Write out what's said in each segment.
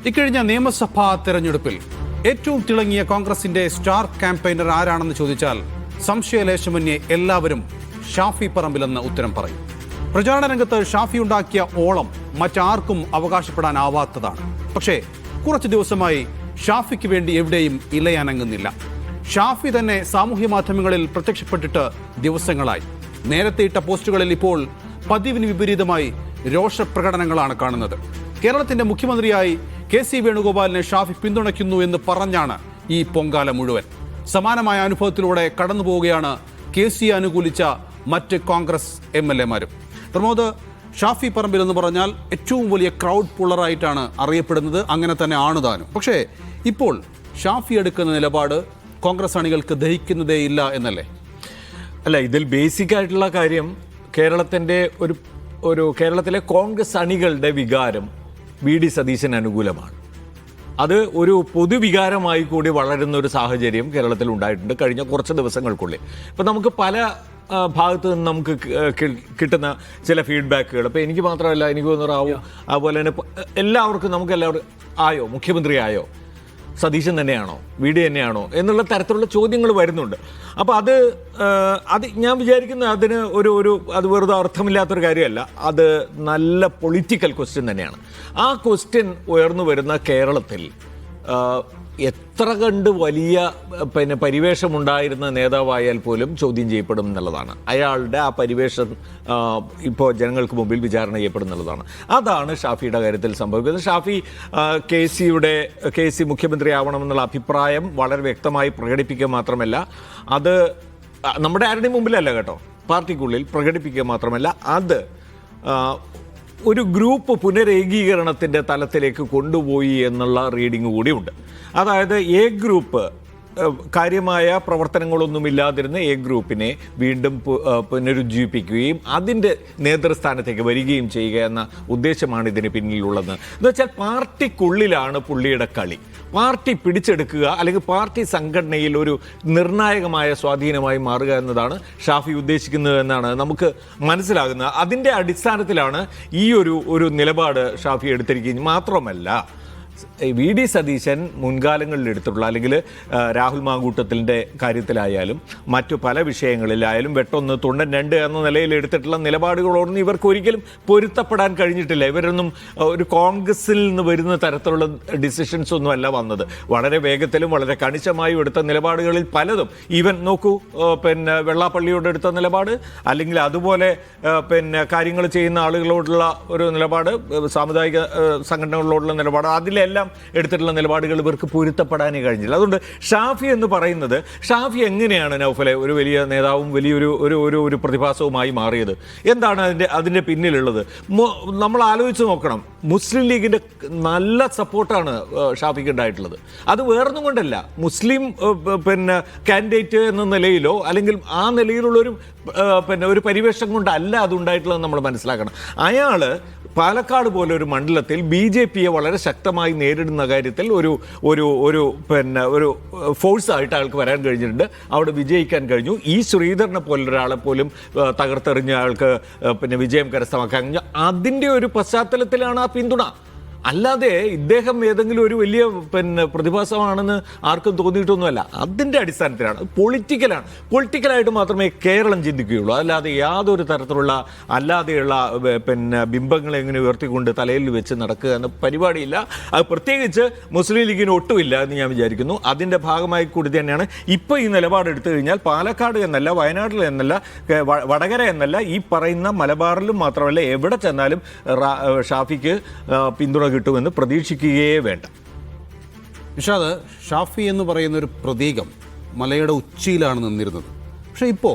ഇക്കഴിഞ്ഞ നിയമസഭാ തെരഞ്ഞെടുപ്പിൽ ഏറ്റവും തിളങ്ങിയ കോൺഗ്രസിന്റെ സ്റ്റാർ ക്യാമ്പയിനർ ആരാണെന്ന് ചോദിച്ചാൽ സംശയലേശമന്യേ എല്ലാവരും ഷാഫി പറമ്പിലെന്ന് ഉത്തരം പറയും. പ്രചാരണ രംഗത്ത് ഷാഫി ഉണ്ടാക്കിയ ഓളം മറ്റാർക്കും അവകാശപ്പെടാനാവാത്തതാണ്. പക്ഷേ കുറച്ചു ദിവസമായി ഷാഫിക്ക് വേണ്ടി എവിടെയും ഇലയനങ്ങുന്നില്ല. ഷാഫി തന്നെ സാമൂഹ്യ മാധ്യമങ്ങളിൽ പ്രത്യക്ഷപ്പെട്ടിട്ട് ദിവസങ്ങളായി. നേരത്തെ ഇട്ട പോസ്റ്റുകളിൽ ഇപ്പോൾ പതിവിന് വിപരീതമായി രോഷപ്രകടനങ്ങളാണ് കാണുന്നത്. കേരളത്തിന്റെ മുഖ്യമന്ത്രിയായി KC വേണുഗോപാലിനെ ഷാഫി പിന്തുണയ്ക്കുന്നു എന്ന് പറഞ്ഞാണ് ഈ പൊങ്കാല മുഴുവൻ. സമാനമായ അനുഭവത്തിലൂടെ കടന്നുപോവുകയാണ് KC അനുകൂലിച്ച മറ്റ് കോൺഗ്രസ് MLA-മാരും. പ്രമോദ്, ഷാഫി പറമ്പിൽ എന്ന് പറഞ്ഞാൽ ഏറ്റവും വലിയ ക്രൗഡ് പുള്ളറായിട്ടാണ് അറിയപ്പെടുന്നത്. അങ്ങനെ തന്നെ ആണ് താനും. പക്ഷേ ഇപ്പോൾ ഷാഫി എടുക്കുന്ന നിലപാട് കോൺഗ്രസ് അണികൾക്ക് ദഹിക്കുന്നതേയില്ല എന്നല്ലേ? അല്ല, ഇതിൽ ബേസിക് ആയിട്ടുള്ള കാര്യം കേരളത്തിലെ കോൺഗ്രസ് അണികളുടെ വികാരം VD സതീശന് അനുകൂലമാണ്. അത് ഒരു പൊതുവികാരമായി കൂടി വളരുന്ന ഒരു സാഹചര്യം കേരളത്തിൽ ഉണ്ടായിട്ടുണ്ട് കഴിഞ്ഞ കുറച്ച് ദിവസങ്ങൾക്കുള്ളിൽ. ഇപ്പം നമുക്ക് പല ഭാഗത്തു നിന്ന് നമുക്ക് കിട്ടുന്ന ചില ഫീഡ്ബാക്കുകൾ, ഇപ്പം എനിക്ക് മാത്രമല്ല, എനിക്ക് തോന്നുന്നു അതുപോലെ തന്നെ എല്ലാവർക്കും ആയോ മുഖ്യമന്ത്രി ആയോ, സതീശൻ തന്നെയാണോ, VD തന്നെയാണോ എന്നുള്ള തരത്തിലുള്ള ചോദ്യങ്ങൾ വരുന്നുണ്ട്. അപ്പോൾ അത് ഞാൻ വിചാരിക്കുന്നത് അത് വെറുതെ അർത്ഥമില്ലാത്തൊരു കാര്യമല്ല. അത് നല്ല പൊളിറ്റിക്കൽ ക്വസ്റ്റ്യൻ തന്നെയാണ്. ആ ക്വസ്റ്റ്യൻ ഉയർന്നു വരുന്ന കേരളത്തിൽ എത്ര കണ്ട് വലിയ പരിവേഷമുണ്ടായിരുന്ന നേതാവായാൽ പോലും ചോദ്യം ചെയ്യപ്പെടും എന്നുള്ളതാണ്. അയാളുടെ ആ പരിവേഷം ഇപ്പോൾ ജനങ്ങൾക്ക് മുമ്പിൽ വിചാരണ ചെയ്യപ്പെടും എന്നുള്ളതാണ്. അതാണ് ഷാഫിയുടെ കാര്യത്തിൽ സംഭവിക്കുന്നത്. ഷാഫി KC മുഖ്യമന്ത്രി ആവണമെന്നുള്ള അഭിപ്രായം വളരെ വ്യക്തമായി പ്രകടിപ്പിക്കുക മാത്രമല്ല, അത് നമ്മുടെ ആരുടെയും മുമ്പിലല്ല കേട്ടോ, പാർട്ടിക്കുള്ളിൽ പ്രകടിപ്പിക്കുക മാത്രമല്ല, അത് ഒരു ഗ്രൂപ്പ് പുനരേകീകരണത്തിൻ്റെ തലത്തിലേക്ക് കൊണ്ടുപോയി എന്നുള്ള റീഡിംഗ് കൂടിയുണ്ട്. അതായത് ഗ്രൂപ്പ് കാര്യമായ പ്രവർത്തനങ്ങളൊന്നുമില്ലാതിരുന്ന ഗ്രൂപ്പിനെ വീണ്ടും പുനരുജ്ജീവിപ്പിക്കുകയും അതിൻ്റെ നേതൃസ്ഥാനത്തേക്ക് വരികയും ചെയ്യുക എന്ന ഉദ്ദേശമാണ് ഇതിന് പിന്നിലുള്ളത്. എന്ന് വെച്ചാൽ പാർട്ടിക്കുള്ളിലാണ് പുള്ളിയുടെ കളി. പാർട്ടി പിടിച്ചെടുക്കുക അല്ലെങ്കിൽ പാർട്ടി സംഘടനയിൽ ഒരു നിർണായകമായ സ്വാധീനമായി മാറുക എന്നതാണ് ഷാഫി ഉദ്ദേശിക്കുന്നത് എന്നാണ് നമുക്ക് മനസ്സിലാകുന്നത്. അതിൻ്റെ അടിസ്ഥാനത്തിലാണ് ഈ ഒരു നിലപാട് ഷാഫി എടുത്തിരിക്കുന്നത്. മാത്രമല്ല, VD സതീശൻ മുൻകാലങ്ങളിൽ എടുത്തിട്ടുള്ള, അല്ലെങ്കിൽ രാഹുൽ മാങ്കൂട്ടത്തിൻ്റെ കാര്യത്തിലായാലും മറ്റു പല വിഷയങ്ങളിലായാലും വെട്ടൊന്ന് തുണ്ടൻ രണ്ട് എന്ന നിലയിൽ എടുത്തിട്ടുള്ള നിലപാടുകളോടൊന്നും ഇവർക്ക് ഒരിക്കലും പൊരുത്തപ്പെടാൻ കഴിഞ്ഞിട്ടില്ല. ഇവരൊന്നും ഒരു കോൺഗ്രസിൽ നിന്ന് വരുന്ന തരത്തിലുള്ള ഡിസിഷൻസ് ഒന്നും അല്ല വന്നത്. വളരെ വേഗത്തിലും വളരെ കണിശമായും എടുത്ത നിലപാടുകളിൽ പലതും, ഈവൻ നോക്കൂ, വെള്ളാപ്പള്ളിയോട് എടുത്ത നിലപാട്, അല്ലെങ്കിൽ അതുപോലെ കാര്യങ്ങൾ ചെയ്യുന്ന ആളുകളോടുള്ള ഒരു നിലപാട്, സാമുദായിക സംഘടനകളോടുള്ള നിലപാട്, അതിലെല്ലാം എടുത്തിട്ടുള്ള നിലപാടുകൾ ഇവർക്ക് പൊരുത്തപ്പെടാനേ കഴിഞ്ഞില്ല. അതുകൊണ്ട് ഷാഫി എന്ന് പറയുന്നത്, ഷാഫി എങ്ങനെയാണ് നൗഫലെ ഒരു വലിയ നേതാവും വലിയൊരു ഒരു പ്രതിഭാസവുമായി മാറിയത്? എന്താണ് അതിൻ്റെ പിന്നിലുള്ളത്? നമ്മൾ ആലോചിച്ച് നോക്കണം. മുസ്ലിം ലീഗിൻ്റെ നല്ല സപ്പോർട്ടാണ് ഷാഫിക്ക് ഉണ്ടായിട്ടുള്ളത്. അത് വേറൊന്നും കൊണ്ടല്ല, മുസ്ലിം കാൻഡിഡേറ്റ് എന്ന നിലയിലോ അല്ലെങ്കിൽ ആ നിലയിലുള്ളൊരു ഒരു പരിവേഷം കൊണ്ടല്ല അതുണ്ടായിട്ടുള്ളതെന്ന് നമ്മൾ മനസ്സിലാക്കണം. അയാൾ പാലക്കാട് പോലെ ഒരു മണ്ഡലത്തിൽ BJPയെ വളരെ ശക്തമായി നേരിടുന്ന കാര്യത്തിൽ ഒരു ഫോഴ്സായിട്ട് അയാൾക്ക് വരാൻ കഴിഞ്ഞിട്ടുണ്ട്. അവിടെ വിജയിക്കാൻ കഴിഞ്ഞു. ശ്രീധരനെ പോലൊരാളെ പോലും തകർത്തെറിഞ്ഞ ആൾക്ക് വിജയം കരസ്ഥമാക്കാൻ കഴിഞ്ഞു. അതിൻ്റെ ഒരു പശ്ചാത്തലത്തിലാണ് ആ പിന്തുണ. അല്ലാതെ ഇദ്ദേഹം ഏതെങ്കിലും ഒരു വലിയ പ്രതിഭാസമാണെന്ന് ആർക്കും തോന്നിയിട്ടൊന്നുമല്ല. അതിൻ്റെ അടിസ്ഥാനത്തിലാണ്, പൊളിറ്റിക്കലായിട്ട് മാത്രമേ കേരളം ചിന്തിക്കുകയുള്ളൂ. അല്ലാതെ യാതൊരു തരത്തിലുള്ള അല്ലാതെയുള്ള ബിംബങ്ങളെ എങ്ങനെ ഉയർത്തിക്കൊണ്ട് തലയിൽ വെച്ച് നടക്കുക എന്ന പരിപാടിയില്ല. അത് പ്രത്യേകിച്ച് മുസ്ലിം ലീഗിന് ഒട്ടുമില്ല എന്ന് ഞാൻ വിചാരിക്കുന്നു. അതിൻ്റെ ഭാഗമായി കൂടി തന്നെയാണ് ഇപ്പോൾ ഈ നിലപാടെടുത്തു കഴിഞ്ഞാൽ പാലക്കാട് എന്നല്ല, വയനാട്ടിൽ എന്നല്ല, വടകര എന്നല്ല, ഈ പറയുന്ന മലബാറിലും മാത്രമല്ല എവിടെ ചെന്നാലും ഷാഫിക്ക് പിന്തുണ കിട്ടുമെന്ന് പ്രതീക്ഷിക്കുകയേ വേണ്ട. നിഷാദ്, ഷാഫി എന്ന് പറയുന്ന ഒരു പ്രതീകം മലയുടെ ഉച്ചിയിലാണ് നിന്നിരുന്നത്. പക്ഷേ ഇപ്പോൾ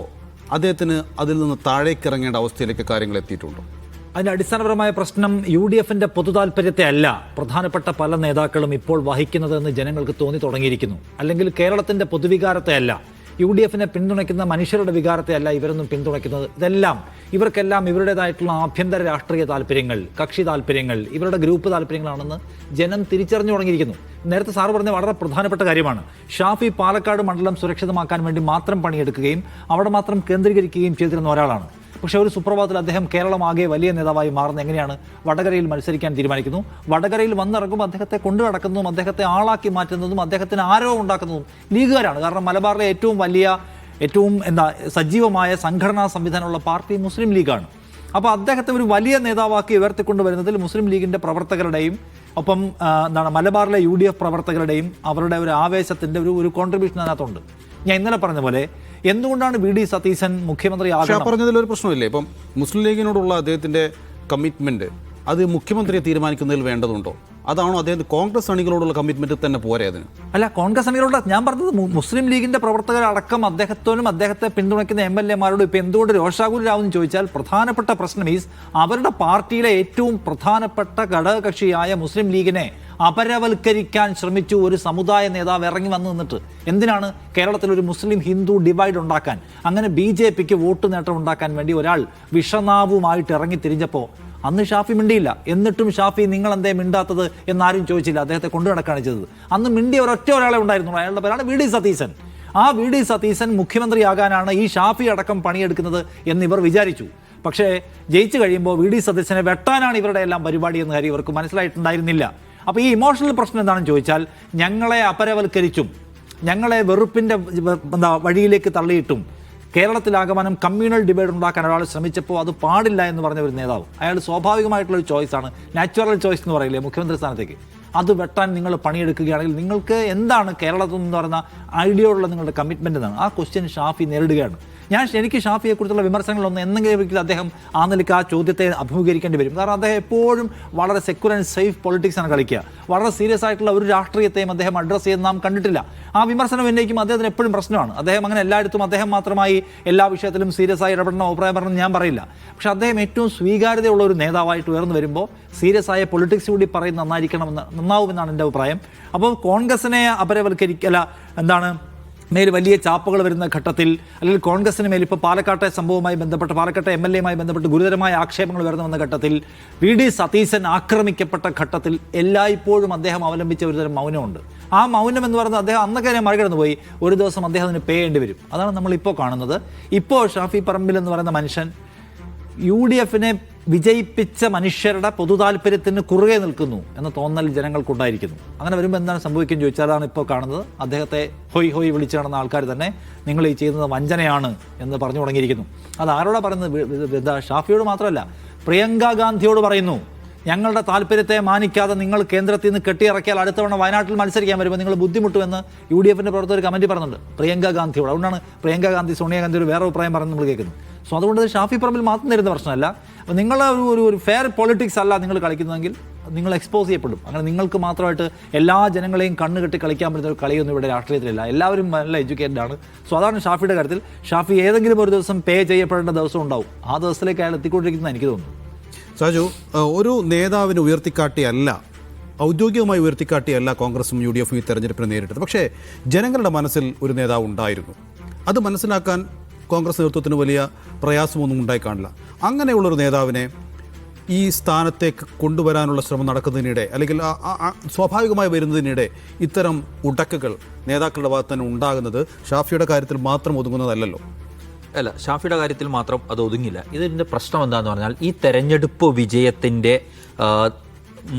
അദ്ദേഹത്തിന് അതിൽ നിന്ന് താഴേക്കിറങ്ങേണ്ട അവസ്ഥയിലേക്ക് കാര്യങ്ങൾ എത്തിയിട്ടുണ്ടോ? അതിൻ്റെ അടിസ്ഥാനപരമായ പ്രശ്നം UDFന്റെ പൊതു താല്പര്യത്തെ അല്ല പ്രധാനപ്പെട്ട പല നേതാക്കളും ഇപ്പോൾ വഹിക്കുന്നതെന്ന് ജനങ്ങൾക്ക് തോന്നി തുടങ്ങിയിരിക്കുന്നു. അല്ലെങ്കിൽ കേരളത്തിൻ്റെ പൊതുവികാരത്തെ അല്ല, UDFനെ പിന്തുണയ്ക്കുന്ന മനുഷ്യരുടെ വികാരത്തെ അല്ല ഇവരൊന്നും പിന്തുണയ്ക്കുന്നത്. ഇവർക്കെല്ലാം ഇവരുടേതായിട്ടുള്ള ആഭ്യന്തര രാഷ്ട്രീയ താല്പര്യങ്ങൾ, കക്ഷി താല്പര്യങ്ങൾ, ഇവരുടെ ഗ്രൂപ്പ് താല്പര്യങ്ങളാണെന്ന് ജനം തിരിച്ചറിഞ്ഞു തുടങ്ങിയിരിക്കുന്നു. നേരത്തെ സാറ് പറഞ്ഞ വളരെ പ്രധാനപ്പെട്ട കാര്യമാണ്. ഷാഫി പാലക്കാട് മണ്ഡലം സുരക്ഷിതമാക്കാൻ വേണ്ടി മാത്രം പണിയെടുക്കുകയും അവിടെ മാത്രം കേന്ദ്രീകരിക്കുകയും ചെയ്തിരുന്ന ഒരാളാണ്. പക്ഷേ ഒരു സുപ്രഭാതത്തിൽ അദ്ദേഹം കേരളമാകെ വലിയ നേതാവായി മാറുന്നത് എങ്ങനെയാണ്? വടകരയിൽ മത്സരിക്കാൻ തീരുമാനിക്കുന്നു. വടകരയിൽ വന്നിറങ്ങുമ്പോൾ അദ്ദേഹത്തെ കൊണ്ടു നടക്കുന്നതും അദ്ദേഹത്തെ ആളാക്കി മാറ്റുന്നതും അദ്ദേഹത്തിന് ആരവം ഉണ്ടാക്കുന്നതും ലീഗുകാരാണ്. കാരണം മലബാറിലെ ഏറ്റവും സജീവമായ സംഘടനാ സംവിധാനമുള്ള പാർട്ടി മുസ്ലിം ലീഗാണ്. അപ്പോൾ അദ്ദേഹത്തെ ഒരു വലിയ നേതാവാക്കി ഉയർത്തിക്കൊണ്ടുവരുന്നതിൽ മുസ്ലിം ലീഗിൻ്റെ പ്രവർത്തകരുടെയും ഒപ്പം മലബാറിലെ UDF പ്രവർത്തകരുടെയും അവരുടെ ഒരു ആവേശത്തിൻ്റെ ഒരു കോൺട്രിബ്യൂഷൻ അതിനകത്തുണ്ട്. ഞാൻ ഇന്നലെ പറഞ്ഞ പോലെ എന്തുകൊണ്ടാണ് VD സതീശൻ മുഖ്യമന്ത്രി ആകണം പറഞ്ഞതിൽ ഒരു പ്രശ്നമില്ലേ? ഇപ്പം മുസ്ലിം ലീഗിനോടുള്ള അദ്ദേഹത്തിന്റെ കമ്മിറ്റ്മെന്റ് അത് മുഖ്യമന്ത്രിയെ തീരുമാനിക്കുന്നതിൽ വേണ്ടതുണ്ടോ? അതാണോ അദ്ദേഹം കോൺഗ്രസ് അണികളോടുള്ള കമ്മിറ്റ്മെന്റ് തന്നെ പോരെ അതിന്? അല്ല, കോൺഗ്രസ് അണികളോട് ഞാൻ പറഞ്ഞത് മുസ്ലിം ലീഗിന്റെ പ്രവർത്തകരടക്കം അദ്ദേഹത്തെ പിന്തുണയ്ക്കുന്ന MLA-മാരോട് ഇപ്പം എന്തുകൊണ്ട് രോഷാകുലരാവെന്ന് ചോദിച്ചാൽ പ്രധാനപ്പെട്ട പ്രശ്നം അവരുടെ പാർട്ടിയിലെ ഏറ്റവും പ്രധാനപ്പെട്ട ഘടകകക്ഷിയായ മുസ്ലിം ലീഗിനെ അപരവൽക്കരിക്കാൻ ശ്രമിച്ചു ഒരു സമുദായ നേതാവ് ഇറങ്ങി വന്നു നിന്നിട്ട്. എന്തിനാണ്? കേരളത്തിൽ ഒരു മുസ്ലിം ഹിന്ദു ഡിവൈഡ് ഉണ്ടാക്കാൻ, അങ്ങനെ BJPക്ക് വോട്ട് നേട്ടം ഉണ്ടാക്കാൻ വേണ്ടി ഒരാൾ വിഷനാവുമായിട്ട് ഇറങ്ങി തിരിഞ്ഞപ്പോൾ അന്ന് ഷാഫി മിണ്ടിയില്ല. എന്നിട്ടും ഷാഫി നിങ്ങൾ എന്തേ മിണ്ടാത്തത് എന്നാരും ചോദിച്ചില്ല. അദ്ദേഹത്തെ കൊണ്ടു നടക്കുകയാണ് ചെയ്തത്. അന്ന് മിണ്ടിയ ഒരാളെ ഉണ്ടായിരുന്നുള്ളൂ. അയാളുടെ പേരാണ് VD സതീശൻ. ആ VD സതീശൻ മുഖ്യമന്ത്രിയാകാനാണ് ഈ ഷാഫി അടക്കം പണിയെടുക്കുന്നത് എന്നിവർ വിചാരിച്ചു. പക്ഷേ ജയിച്ചു കഴിയുമ്പോൾ VD സതീശനെ വെട്ടാനാണ് ഇവരുടെ എല്ലാം പരിപാടി എന്ന കാര്യം ഇവർക്ക് മനസ്സിലായിട്ടുണ്ടായിരുന്നില്ല. അപ്പോൾ ഈ ഇമോഷണൽ പ്രശ്നം എന്താണെന്ന് ചോദിച്ചാൽ, ഞങ്ങളെ അപരവൽക്കരിച്ചും ഞങ്ങളെ വെറുപ്പിൻ്റെ വഴിയിലേക്ക് തള്ളിയിട്ടും കേരളത്തിലാകമാനം കമ്മ്യൂണൽ ഡിവൈഡ് ഉണ്ടാക്കാൻ ഒരാൾ ശ്രമിച്ചപ്പോൾ അത് പാടില്ല എന്ന് പറഞ്ഞ ഒരു നേതാവ്, അയാൾ സ്വാഭാവികമായിട്ടുള്ളൊരു ചോയ്സാണ്, നാച്ചുറൽ ചോയ്സ് എന്ന് പറയില്ലേ മുഖ്യമന്ത്രി സ്ഥാനത്തേക്ക്, അത് വെട്ടാൻ നിങ്ങൾ പണിയെടുക്കുകയാണെങ്കിൽ നിങ്ങൾക്ക് എന്താണ് കേരളത്തിൽ എന്ന് പറയുന്ന ഐഡിയയോടുള്ള നിങ്ങളുടെ കമ്മിറ്റ്മെൻ്റ് എന്നാണ്. ആ ക്വസ്റ്റ്യൻ ഷാഫി നേരിടുകയാണ്. എനിക്ക് ഷാഫിയെക്കുറിച്ചുള്ള വിമർശനങ്ങളൊന്നും എന്തെങ്കിലും അദ്ദേഹം ആ നിലയ്ക്ക് ആ ചോദ്യത്തെ അഭിമുഖീകരിക്കേണ്ടി വരും. കാരണം അദ്ദേഹം എപ്പോഴും വളരെ സെക്യുലർ ആൻഡ് സേഫ് പൊളിറ്റിക്സാണ് കളിക്കുക. വളരെ സീരിയസ് ആയിട്ടുള്ള ഒരു രാഷ്ട്രീയത്തെയും അദ്ദേഹം അഡ്രസ്സ് ചെയ്യുന്ന നാം കണ്ടിട്ടില്ല. ആ വിമർശനം ഉന്നയിക്കുമ്പോൾ അദ്ദേഹത്തിന് എപ്പോഴും പ്രശ്നമാണ്. അദ്ദേഹം അങ്ങനെ എല്ലായിടത്തും അദ്ദേഹം മാത്രമായി എല്ലാ വിഷയത്തിലും സീരിയസ് ആയി ഇടപെടണം, അഭിപ്രായം പറയണം ഞാൻ പറയില്ല. പക്ഷേ അദ്ദേഹം ഏറ്റവും സ്വീകാര്യതയുള്ള ഒരു നേതാവായിട്ട് ഉയർന്നു വരുമ്പോൾ സീരിയസ് ആയ പൊളിറ്റിക്സ് കൂടി പറയുന്നത് നന്നാവുമെന്നാണ് എൻ്റെ അഭിപ്രായം. അപ്പോൾ കോൺഗ്രസിനെ മേൽ വലിയ ചാപ്പുകൾ വരുന്ന ഘട്ടത്തിൽ, അല്ലെങ്കിൽ കോൺഗ്രസിന് മേൽ ഇപ്പോൾ പാലക്കാട്ടെ സംഭവവുമായി ബന്ധപ്പെട്ട് പാലക്കാട്ടെ MLA-യുമായി ബന്ധപ്പെട്ട് ഗുരുതരമായ ആക്ഷേപങ്ങൾ വരുന്നു വന്ന ഘട്ടത്തിൽ, VD സതീശൻ ആക്രമിക്കപ്പെട്ട ഘട്ടത്തിൽ എല്ലായ്പ്പോഴും അദ്ദേഹം അവലംബിച്ച ഒരുതരം മൗനമുണ്ട്. ആ മൗനം എന്ന് പറയുന്നത് അദ്ദേഹം അന്നൊക്കെ അതിനെ മറികടന്നു പോയി. ഒരു ദിവസം അദ്ദേഹത്തിന് പേ ചെയ്യേണ്ടി വരും. അതാണ് നമ്മളിപ്പോൾ കാണുന്നത്. ഇപ്പോൾ ഷാഫി പറമ്പിൽ എന്ന് പറയുന്ന മനുഷ്യൻ UDF-നെ വിജയിപ്പിച്ച മനുഷ്യരുടെ പൊതു താല്പര്യത്തിന് കുറുകെ നിൽക്കുന്നു എന്ന തോന്നൽ ജനങ്ങൾക്കുണ്ടായിരിക്കുന്നു. അങ്ങനെ വരുമ്പോൾ എന്താണ് സംഭവിക്കുന്നത് ചോദിച്ചാൽ, അതാണ് ഇപ്പോൾ കാണുന്നത്. അദ്ദേഹത്തെ ഹൊയ് വിളിച്ചു നടന്ന ആൾക്കാർ തന്നെ നിങ്ങൾ ഈ ചെയ്യുന്നത് വഞ്ചനയാണ് എന്ന് പറഞ്ഞു തുടങ്ങിയിരിക്കുന്നു. അത് ആരോടാ പറയുന്നത്? ഷാഫിയോട് മാത്രമല്ല, പ്രിയങ്ക ഗാന്ധിയോട് പറയുന്നു. ഞങ്ങളുടെ താല്പര്യത്തെ മാനിക്കാതെ നിങ്ങൾ കേന്ദ്രത്തിൽ നിന്ന് കെട്ടിയിറക്കിയാൽ അടുത്തവണ വയനാട്ടിൽ മത്സരിക്കാൻ വരുമ്പോൾ നിങ്ങൾ ബുദ്ധിമുട്ടുമെന്ന് UDF-ന്റെ പ്രവർത്തകർ കമൻറ്റ് പറയുന്നുണ്ട് പ്രിയങ്ക ഗാന്ധിയോട്. അതുകൊണ്ടാണ് പ്രിയങ്ക ഗാന്ധി സോണിയാഗാന്ധി ഒരു വേറെ അഭിപ്രായം പറയുന്നത് നമ്മൾ കേൾക്കുന്നു. സോ അതുകൊണ്ട് ഷാഫി പറമ്പിൽ മാത്രം നേരിടുന്ന പ്രശ്നമല്ല. നിങ്ങൾ ഒരു ഫെയർ പൊളിറ്റിക്സ് അല്ല നിങ്ങൾ കളിക്കുന്നതെങ്കിൽ നിങ്ങൾ എക്സ്പോസ് ചെയ്യപ്പെടും. അങ്ങനെ നിങ്ങൾക്ക് മാത്രമായിട്ട് എല്ലാ ജനങ്ങളെയും കണ്ണുകെട്ടി കളിക്കാൻ പറ്റുന്ന ഒരു കളിയൊന്നും ഇവിടെ രാഷ്ട്രീയത്തിലില്ല. എല്ലാവരും നല്ല എഡ്യൂക്കേറ്റഡ് ആണ്. സോ അതാണ് ഷാഫിയുടെ കാര്യത്തിൽ. ഷാഫി ഏതെങ്കിലും ഒരു ദിവസം പേ ചെയ്യപ്പെടേണ്ട ദിവസം ഉണ്ടാവും. ആ ദിവസത്തിലേക്ക് അയാൾ എത്തിക്കൊണ്ടിരിക്കുന്നത് എനിക്ക് തോന്നുന്നു. സാജു, ഒരു നേതാവിനെ ഉയർത്തിക്കാട്ടിയല്ല, ഔദ്യോഗികമായി ഉയർത്തിക്കാട്ടിയല്ല കോൺഗ്രസും UDF-ഉം ഈ തെരഞ്ഞെടുപ്പിനെ നേരിട്ടത്. പക്ഷേ ജനങ്ങളുടെ മനസ്സിൽ ഒരു നേതാവ് ഉണ്ടായിരുന്നു. അത് മനസ്സിലാക്കാൻ കോൺഗ്രസ് നേതൃത്വത്തിന് വലിയ പ്രയാസമൊന്നും ഉണ്ടായി കാണില്ല. അങ്ങനെയുള്ളൊരു നേതാവിനെ ഈ സ്ഥാനത്തേക്ക് കൊണ്ടുവരാനുള്ള ശ്രമം നടക്കുന്നതിനിടെ, അല്ലെങ്കിൽ സ്വാഭാവികമായി വരുന്നതിനിടെ ഇത്തരം ഉടക്കുകൾ നേതാക്കളുടെ ഭാഗത്ത് തന്നെ ഉണ്ടാകുന്നത് ഷാഫിയുടെ കാര്യത്തിൽ മാത്രം ഒതുങ്ങുന്നതല്ലല്ലോ. അല്ല, ഷാഫിയുടെ കാര്യത്തിൽ മാത്രം അത് ഒതുങ്ങില്ല. ഇതിൻ്റെ പ്രശ്നം എന്താണെന്ന് പറഞ്ഞാൽ, ഈ തെരഞ്ഞെടുപ്പ് വിജയത്തിൻ്റെ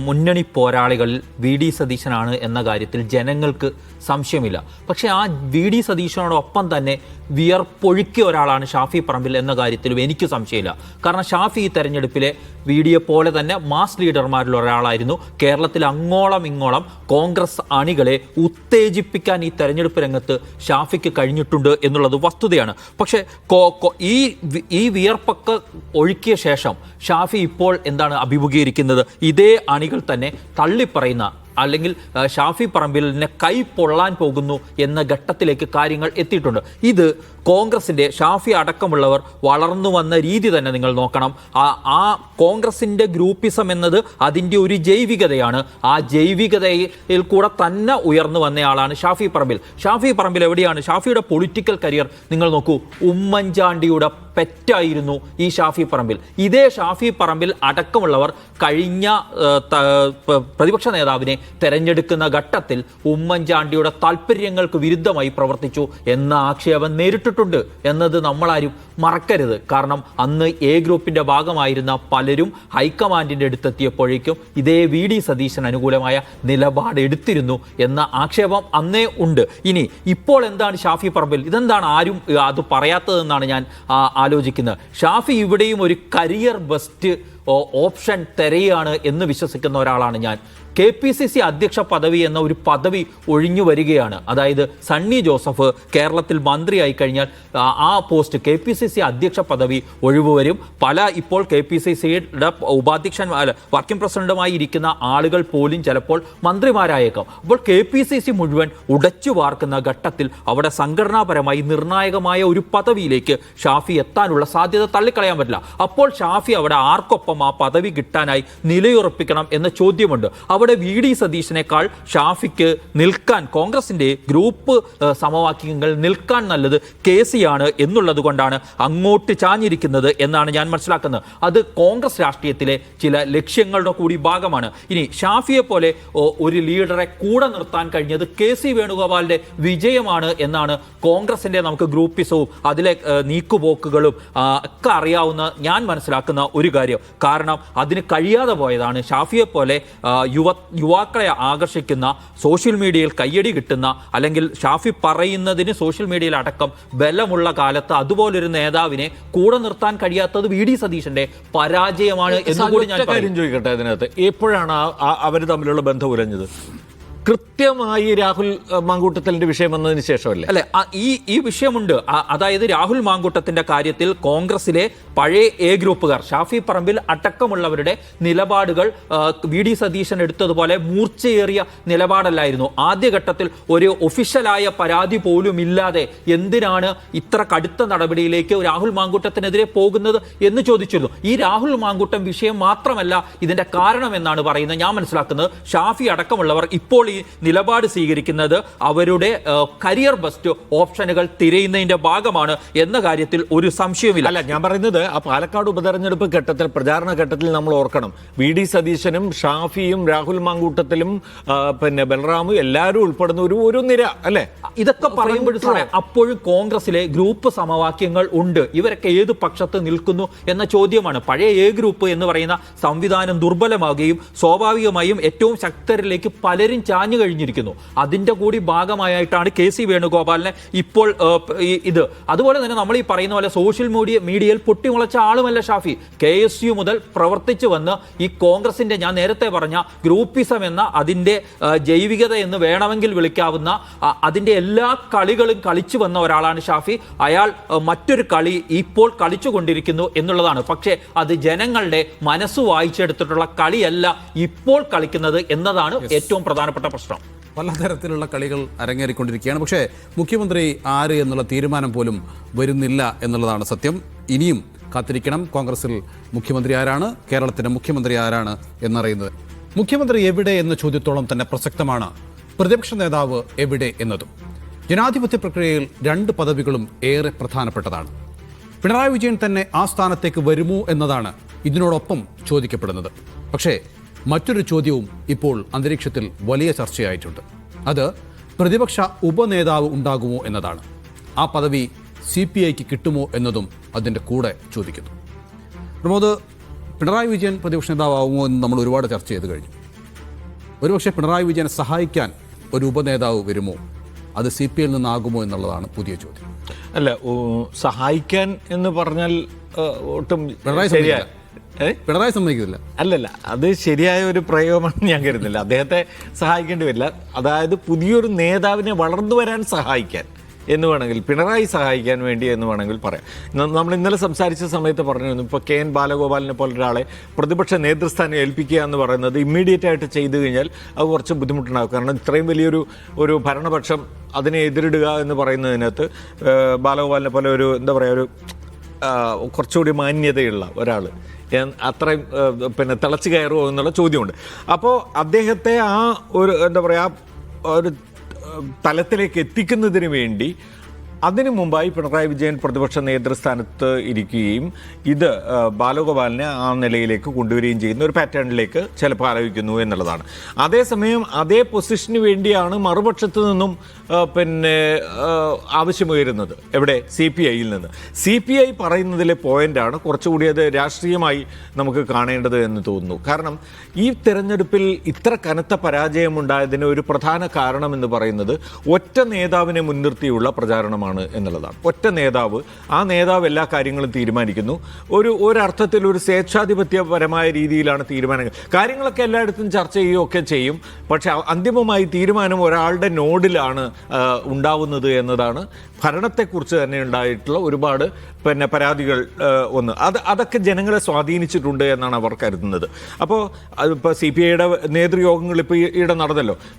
മുന്നണി പോരാളികളിൽ VD സതീശനാണ് എന്ന കാര്യത്തിൽ ജനങ്ങൾക്ക് സംശയമില്ല. പക്ഷേ ആ VD സതീശനോടൊപ്പം തന്നെ വിയർപ്പൊഴുക്കിയ ഒരാളാണ് ഷാഫി പറമ്പിൽ എന്ന കാര്യത്തിലും എനിക്ക് സംശയമില്ല. കാരണം ഷാഫി ഈ തെരഞ്ഞെടുപ്പിലെ VDയെ പോലെ തന്നെ മാസ് ലീഡർമാരിൽ ഒരാളായിരുന്നു. കേരളത്തിൽ അങ്ങോളം ഇങ്ങോളം കോൺഗ്രസ് അണികളെ ഉത്തേജിപ്പിക്കാൻ ഈ തെരഞ്ഞെടുപ്പ് രംഗത്ത് ഷാഫിക്ക് കഴിഞ്ഞിട്ടുണ്ട് എന്നുള്ളത് വസ്തുതയാണ്. പക്ഷേ ഈ വിയർപ്പൊക്കെ ഒഴുക്കിയ ശേഷം ഷാഫി ഇപ്പോൾ എന്താണ് അഭിമുഖീകരിക്കുന്നത്? ഇതേ അണികൾ തന്നെ തള്ളിപ്പറയുന്ന, അല്ലെങ്കിൽ ഷാഫി പറമ്പിലിനെ കൈ പൊള്ളാൻ പോകുന്നു എന്ന ഘട്ടത്തിലേക്ക് കാര്യങ്ങൾ എത്തിയിട്ടുണ്ട്. ഇത് കോൺഗ്രസിൻ്റെ ഷാഫി അടക്കമുള്ളവർ വളർന്നു വന്ന രീതി തന്നെ നിങ്ങൾ നോക്കണം. ആ കോൺഗ്രസിൻ്റെ ഗ്രൂപ്പിസം എന്നത് അതിൻ്റെ ഒരു ജൈവികതയാണ്. ആ ജൈവികതയിൽ കൂടെ തന്നെ ഉയർന്നു വന്നയാളാണ് ഷാഫി പറമ്പിൽ. ഷാഫി പറമ്പിൽ എവിടെയാണ്? ഷാഫിയുടെ പൊളിറ്റിക്കൽ കരിയർ നിങ്ങൾ നോക്കൂ. ഉമ്മൻചാണ്ടിയുടെ പെറ്റായിരുന്നു ഈ ഷാഫി പറമ്പിൽ. ഇതേ ഷാഫി പറമ്പിൽ അടക്കമുള്ളവർ കഴിഞ്ഞ പ്രതിപക്ഷ നേതാവിനെ തെരഞ്ഞെടുക്കുന്ന ഘട്ടത്തിൽ ഉമ്മൻചാണ്ടിയുടെ താല്പര്യങ്ങൾക്ക് വിരുദ്ധമായി പ്രവർത്തിച്ചു എന്ന ആക്ഷേപം നേരിട്ടിട്ടുണ്ട് എന്നത് നമ്മളാരും മറക്കരുത്. കാരണം അന്ന് എ ഗ്രൂപ്പിന്റെ ഭാഗമായിരുന്ന പലരും ഹൈക്കമാൻഡിന്റെ അടുത്തെത്തിയപ്പോഴേക്കും ഇതേ വി ഡി സതീശൻ അനുകൂലമായ നിലപാട് എടുത്തിരുന്നു എന്ന ആക്ഷേപം അന്നേ ഉണ്ട്. ഇനി ഇപ്പോൾ എന്താണ് ഷാഫി പറമ്പിൽ, ഇതെന്താണ് ആരും അത് പറയാത്തതെന്നാണ് ഞാൻ ആലോചിക്കുന്നത്. ഷാഫി ഇവിടെയും ഒരു കരിയർ ബെസ്റ്റ് ഓപ്ഷൻ തിരയാണ് എന്ന് വിശ്വസിക്കുന്ന ഒരാളാണ് ഞാൻ. KPCC അധ്യക്ഷ പദവി എന്ന ഒരു പദവി ഒഴിഞ്ഞു വരികയാണ്. അതായത് സണ്ണി ജോസഫ് കേരളത്തിൽ മന്ത്രിയായി കഴിഞ്ഞാൽ ആ പോസ്റ്റ് KPCC അധ്യക്ഷ പദവി ഒഴിവ് വരും. ഇപ്പോൾ KPCCയുടെ ഉപാധ്യക്ഷൻ വർക്കിംഗ് പ്രസിഡന്റുമായി ഇരിക്കുന്ന ആളുകൾ പോലും ചിലപ്പോൾ മന്ത്രിമാരായേക്കാം. അപ്പോൾ KPCC മുഴുവൻ ഉടച്ചു വാർക്കുന്ന ഘട്ടത്തിൽ അവിടെ സംഘടനാപരമായി നിർണായകമായ ഒരു പദവിയിലേക്ക് ഷാഫി എത്താനുള്ള സാധ്യത തള്ളിക്കളയാൻ പറ്റില്ല. അപ്പോൾ ഷാഫി അവിടെ ആർക്കൊപ്പം ആ പദവി കിട്ടാനായി നിലയുറപ്പിക്കണം എന്ന ചോദ്യമുണ്ട്. അവിടെ VD സതീശനേക്കാൾ ഷാഫിക്ക് നിൽക്കാൻ, കോൺഗ്രസിന്റെ ഗ്രൂപ്പ് സമവാക്യങ്ങൾ നിൽക്കാൻ നല്ലത് KC ആണ് എന്നുള്ളത് കൊണ്ടാണ് അങ്ങോട്ട് ചാഞ്ഞിരിക്കുന്നത് എന്നാണ് ഞാൻ മനസ്സിലാക്കുന്നത്. അത് കോൺഗ്രസ് രാഷ്ട്രീയത്തിലെ ചില ലക്ഷ്യങ്ങളുടെ കൂടി ഭാഗമാണ്. ഇനി ഷാഫിയെ പോലെ ഒരു ലീഡറെ കൂടെ നിർത്താൻ കഴിഞ്ഞത് KC വേണുഗോപാലിന്റെ വിജയമാണ് എന്നാണ് കോൺഗ്രസിന്റെ നമുക്ക് ഗ്രൂപ്പിസവും അതിലെ നീക്കുപോക്കുകളും ഒക്കെ അറിയാവുന്ന ഞാൻ മനസ്സിലാക്കുന്ന ഒരു കാര്യം. കാരണം അതിന് കഴിയാതെ പോയതാണ് ഷാഫിയെ പോലെ യുവാക്കളെ ആകർഷിക്കുന്ന, സോഷ്യൽ മീഡിയയിൽ കയ്യടി കിട്ടുന്ന, അല്ലെങ്കിൽ ഷാഫി പറയുന്നതിന് സോഷ്യൽ മീഡിയയിൽ അടക്കം ബലമുള്ള കാലത്ത് അതുപോലൊരു നേതാവിനെ കൂടെ നിർത്താൻ കഴിയാത്തത് VD സതീശന്റെ പരാജയമാണ് എന്നുകൂടി ഞാൻ കാര്യം ചോദിക്കട്ടെ. അതിനകത്ത് എപ്പോഴാണ് അവർ തമ്മിലുള്ള ബന്ധം ഉലഞ്ഞത്? കൃത്യമായി രാഹുൽ മാങ്കൂട്ടത്തിന്റെ വിഷയം വന്നതിന് ശേഷമല്ലേ? അല്ലെ, ഈ വിഷയമുണ്ട്. അതായത് രാഹുൽ മാങ്കൂട്ടത്തിന്റെ കാര്യത്തിൽ കോൺഗ്രസിലെ പഴയ എ ഗ്രൂപ്പുകാർ, ഷാഫി പറമ്പിൽ അടക്കമുള്ളവരുടെ നിലപാടുകൾ VD സതീശൻ എടുത്തതുപോലെ മൂർച്ചയേറിയ നിലപാടല്ലായിരുന്നു. ആദ്യഘട്ടത്തിൽ ഒരു ഒഫീഷ്യലായ പരാതി പോലും ഇല്ലാതെ എന്തിനാണ് ഇത്ര കടുത്ത നടപടിയിലേക്ക് രാഹുൽ മാങ്കൂട്ടത്തിനെതിരെ പോകുന്നത് എന്ന് ചോദിച്ചിരുന്നു. ഈ രാഹുൽ മാങ്കൂട്ടം വിഷയം മാത്രമല്ല ഇതിന്റെ കാരണം എന്നാണ് പറയുന്നത്. ഞാൻ മനസ്സിലാക്കുന്നത് ഷാഫി അടക്കമുള്ളവർ ഇപ്പോൾ ഈ നിലപാട് സ്വീകരിക്കുന്നത് അവരുടെ കരിയർ ബെസ്റ്റ് ഓപ്ഷനുകൾ തിരയുന്നതിന്റെ ഭാഗമാണ് എന്ന കാര്യത്തിൽ ഒരു സംശയവുമില്ല. അല്ല, ഞാൻ പറയുന്നത് ആ പാലക്കാട് ഉപതെരഞ്ഞെടുപ്പ് ഘട്ടത്തിൽ, പ്രചാരണ ഘട്ടത്തിൽ നമ്മൾ ഓർക്കണം, VD സതീശനും ഷാഫിയും രാഹുൽ മാങ്കൂട്ടത്തിലും പിന്നെ ബൽറാമും എല്ലാവരും ഉൾപ്പെടുന്ന ഒരു നിര അല്ലേ? ഇതൊക്കെ പറയുമ്പോഴും സാറേ അപ്പോഴും കോൺഗ്രസിലെ ഗ്രൂപ്പ് സമവാക്യങ്ങൾ ഉണ്ട്. ഇവരൊക്കെ ഏത് പക്ഷത്ത് നിൽക്കുന്നു എന്ന ചോദ്യമാണ്. പഴയ എ ഗ്രൂപ്പ് എന്ന് പറയുന്ന സംവിധാനം ദുർബലമാകുകയും സ്വാഭാവികമായും ഏറ്റവും ശക്തരിലേക്ക് പലരും ചാഞ്ഞു കഴിഞ്ഞിരിക്കുന്നു. അതിന്റെ കൂടി ഭാഗമായിട്ടാണ് KC വേണുഗോപാലിനെ ഇപ്പോൾ ഇത്. അതുപോലെ തന്നെ നമ്മൾ ഈ പറയുന്ന പോലെ സോഷ്യൽ മീഡിയയിൽ പൊട്ടിമുളച്ച ആളുമല്ല ഷാഫി. KSU മുതൽ പ്രവർത്തിച്ചു വന്ന് ഈ കോൺഗ്രസിന്റെ, ഞാൻ നേരത്തെ പറഞ്ഞ ഗ്രൂപ്പിസം എന്ന അതിന്റെ ജൈവികത എന്ന് വേണമെങ്കിൽ വിളിക്കാവുന്ന അതിന്റെ എല്ലാ കളികളും കളിച്ചു വന്ന ഒരാളാണ് ഷാഫി. അയാൾ മറ്റൊരു കളി ഇപ്പോൾ കളിച്ചുകൊണ്ടിരിക്കുന്നു എന്നുള്ളതാണ്. പക്ഷേ അത് ജനങ്ങളുടെ മനസ്സ് വായിച്ചെടുത്തിട്ടുള്ള കളിയല്ല ഇപ്പോൾ കളിക്കുന്നത് എന്നതാണ് ഏറ്റവും പ്രധാനപ്പെട്ട പ്രശ്നം. പലതരത്തിലുള്ള കളികൾ അരങ്ങേറിക്കൊണ്ടിരിക്കുകയാണ്. പക്ഷേ മുഖ്യമന്ത്രി ആര് എന്നുള്ള തീരുമാനം പോലും വരുന്നില്ല എന്നുള്ളതാണ് സത്യം. ഇനിയും കാത്തിരിക്കണം. കോൺഗ്രസിൽ മുഖ്യമന്ത്രി ആരാണ്, കേരളത്തിന്റെ മുഖ്യമന്ത്രി ആരാണ് എന്നറിയുന്നത്. മുഖ്യമന്ത്രി എവിടെ എന്ന ചോദ്യത്തോളം തന്നെ പ്രസക്തമാണ് പ്രതിപക്ഷ നേതാവ് എവിടെ എന്നതും. ജനാധിപത്യ പ്രക്രിയയിൽ 2 പദവികളും ഏറെ പ്രധാനപ്പെട്ടതാണ്. പിണറായി വിജയൻ തന്നെ ആ സ്ഥാനത്തേക്ക് വരുമോ എന്നതാണ് ഇതിനോടൊപ്പം ചോദിക്കപ്പെടുന്നത്. പക്ഷേ മറ്റൊരു ചോദ്യവും ഇപ്പോൾ അന്തരീക്ഷത്തിൽ വലിയ ചർച്ചയായിട്ടുണ്ട്. അത് പ്രതിപക്ഷ ഉപനേതാവ് ഉണ്ടാകുമോ എന്നതാണ്. ആ പദവി CPIക്ക് കിട്ടുമോ എന്നതും അതിൻ്റെ കൂടെ ചോദിക്കുന്നു. പ്രമോദ്, പിണറായി വിജയൻ പ്രതിപക്ഷ നേതാവുമോ എന്ന് നമ്മൾ ഒരുപാട് ചർച്ച ചെയ്ത് കഴിഞ്ഞു. ഒരുപക്ഷെ പിണറായി വിജയനെ സഹായിക്കാൻ ഒരു ഉപനേതാവ് വരുമോ, അത് CPIയിൽ നിന്നാകുമോ എന്നുള്ളതാണ് പുതിയ ചോദ്യം. അല്ല, സഹായിക്കാൻ എന്ന് പറഞ്ഞാൽ ഒട്ടും പിണറായി സമ്മതിക്കില്ല. അല്ലല്ല, അത് ശരിയായ ഒരു പ്രയോഗമാണെന്ന് ഞാൻ കരുതുന്നില്ല. അദ്ദേഹത്തെ സഹായിക്കേണ്ടി വരില്ല. അതായത് പുതിയൊരു നേതാവിനെ വളർന്നു വരാൻ സഹായിക്കാൻ എന്ന് വേണമെങ്കിൽ, പിണറായി സഹായിക്കാൻ വേണ്ടി എന്ന് വേണമെങ്കിൽ പറയാം. നമ്മൾ ഇന്നലെ സംസാരിച്ച സമയത്ത് പറഞ്ഞിരുന്നു, ഇപ്പോൾ KN ബാലഗോപാലിനെ പോലെ ഒരാളെ പ്രതിപക്ഷ നേതൃസ്ഥാനം ഏൽപ്പിക്കുക എന്ന് പറയുന്നത് ഇമ്മീഡിയറ്റ് ആയിട്ട് ചെയ്തു കഴിഞ്ഞാൽ അത് കുറച്ച് ബുദ്ധിമുട്ടുണ്ടാകും. കാരണം ഇത്രയും വലിയൊരു ഭരണപക്ഷം അതിനെ എതിരിടുക എന്ന് പറയുന്നതിനകത്ത് ബാലഗോപാലിനെ പോലെ ഒരു എന്താ പറയുക, ഒരു കുറച്ചുകൂടി മാന്യതയുള്ള ഒരാൾ അത്രയും പിന്നെ തിളച്ചു കയറുമോ എന്നുള്ള ചോദ്യമുണ്ട്. അപ്പോൾ അദ്ദേഹത്തെ ആ ഒരു എന്താ പറയുക, ഒരു തലത്തിലേക്ക് എത്തിക്കുന്നതിന് വേണ്ടി അതിനു മുമ്പായി പിണറായി വിജയൻ പ്രതിപക്ഷ നേതൃസ്ഥാനത്ത് ഇരിക്കുകയും ഇത് ബാലഗോപാലിനെ ആ നിലയിലേക്ക് കൊണ്ടുവരികയും ചെയ്യുന്ന ഒരു പാറ്റേണിലേക്ക് ചിലപ്പോൾ ആലോചിക്കുന്നു എന്നുള്ളതാണ്. അതേസമയം അതേ പൊസിഷന് വേണ്ടിയാണ് മറുപക്ഷത്ത് നിന്നും ആവശ്യമുയരുന്നത്. എവിടെ? CPIയിൽ നിന്ന്. CPI പറയുന്നതിലെ പോയിന്റാണ് കുറച്ചുകൂടി അത് രാഷ്ട്രീയമായി നമുക്ക് കാണേണ്ടത് എന്ന് തോന്നുന്നു. കാരണം ഈ തെരഞ്ഞെടുപ്പിൽ ഇത്ര കനത്ത പരാജയമുണ്ടായതിന് ഒരു പ്രധാന കാരണം എന്ന് പറയുന്നത് ഒറ്റ നേതാവിനെ മുൻനിർത്തിയുള്ള പ്രചാരണമാണ് എന്നുള്ളതാണ്. ഒറ്റ നേതാവ്, ആ നേതാവ് എല്ലാ കാര്യങ്ങളും തീരുമാനിക്കുന്നു. ഒരർത്ഥത്തിൽ ഒരു സ്വേച്ഛാധിപത്യപരമായ രീതിയിലാണ് തീരുമാനങ്ങൾ. കാര്യങ്ങളൊക്കെ എല്ലായിടത്തും ചർച്ച ചെയ്യുകയൊക്കെ ചെയ്യും. പക്ഷെ അന്തിമമായി തീരുമാനം ഒരാളുടെ നോഡിലാണ് ഉണ്ടാവുന്നത് എന്നതാണ് ഭരണത്തെക്കുറിച്ച് തന്നെ ഉണ്ടായിട്ടുള്ള ഒരുപാട് പരാതികൾ. അതൊക്കെ ജനങ്ങളെ സ്വാധീനിച്ചിട്ടുണ്ട് എന്നാണ് അവർ കരുതുന്നത്. അപ്പോൾ ഇപ്പോൾ CPIയുടെ നേതൃയോഗങ്ങൾ ഇപ്പോൾ ഈയിടെ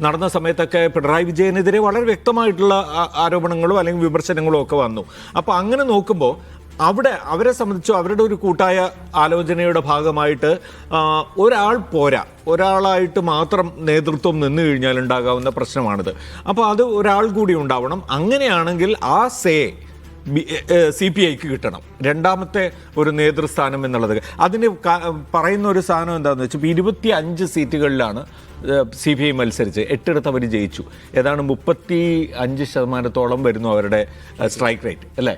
നടന്ന സമയത്തൊക്കെ പിണറായി വിജയനെതിരെ വളരെ വ്യക്തമായിട്ടുള്ള ആരോപണങ്ങളോ അല്ലെങ്കിൽ വിമർശനങ്ങളോ ഒക്കെ വന്നു. അപ്പോൾ അങ്ങനെ നോക്കുമ്പോൾ അവരെ സംബന്ധിച്ചോ അവരുടെ ഒരു കൂട്ടായ ആലോചനയുടെ ഭാഗമായിട്ട് ഒരാൾ പോരാ, ഒരാളായിട്ട് മാത്രം നേതൃത്വം നിന്നു കഴിഞ്ഞാൽ ഉണ്ടാകാവുന്ന പ്രശ്നമാണിത്. അപ്പോൾ അത് ഒരാൾ കൂടി ഉണ്ടാവണം. അങ്ങനെയാണെങ്കിൽ ആ CPIക്ക് കിട്ടണം രണ്ടാമത്തെ ഒരു നേതൃസ്ഥാനം എന്നുള്ളത്. അതിന് പറയുന്ന ഒരു സാധനം എന്താണെന്ന് വെച്ചാൽ 25 സീറ്റുകളിലാണ് CPI മത്സരിച്ച് 8 അവർ ജയിച്ചു. ഏതാണ് 35% വരുന്നു അവരുടെ സ്ട്രൈക്ക് റേറ്റ് അല്ലേ?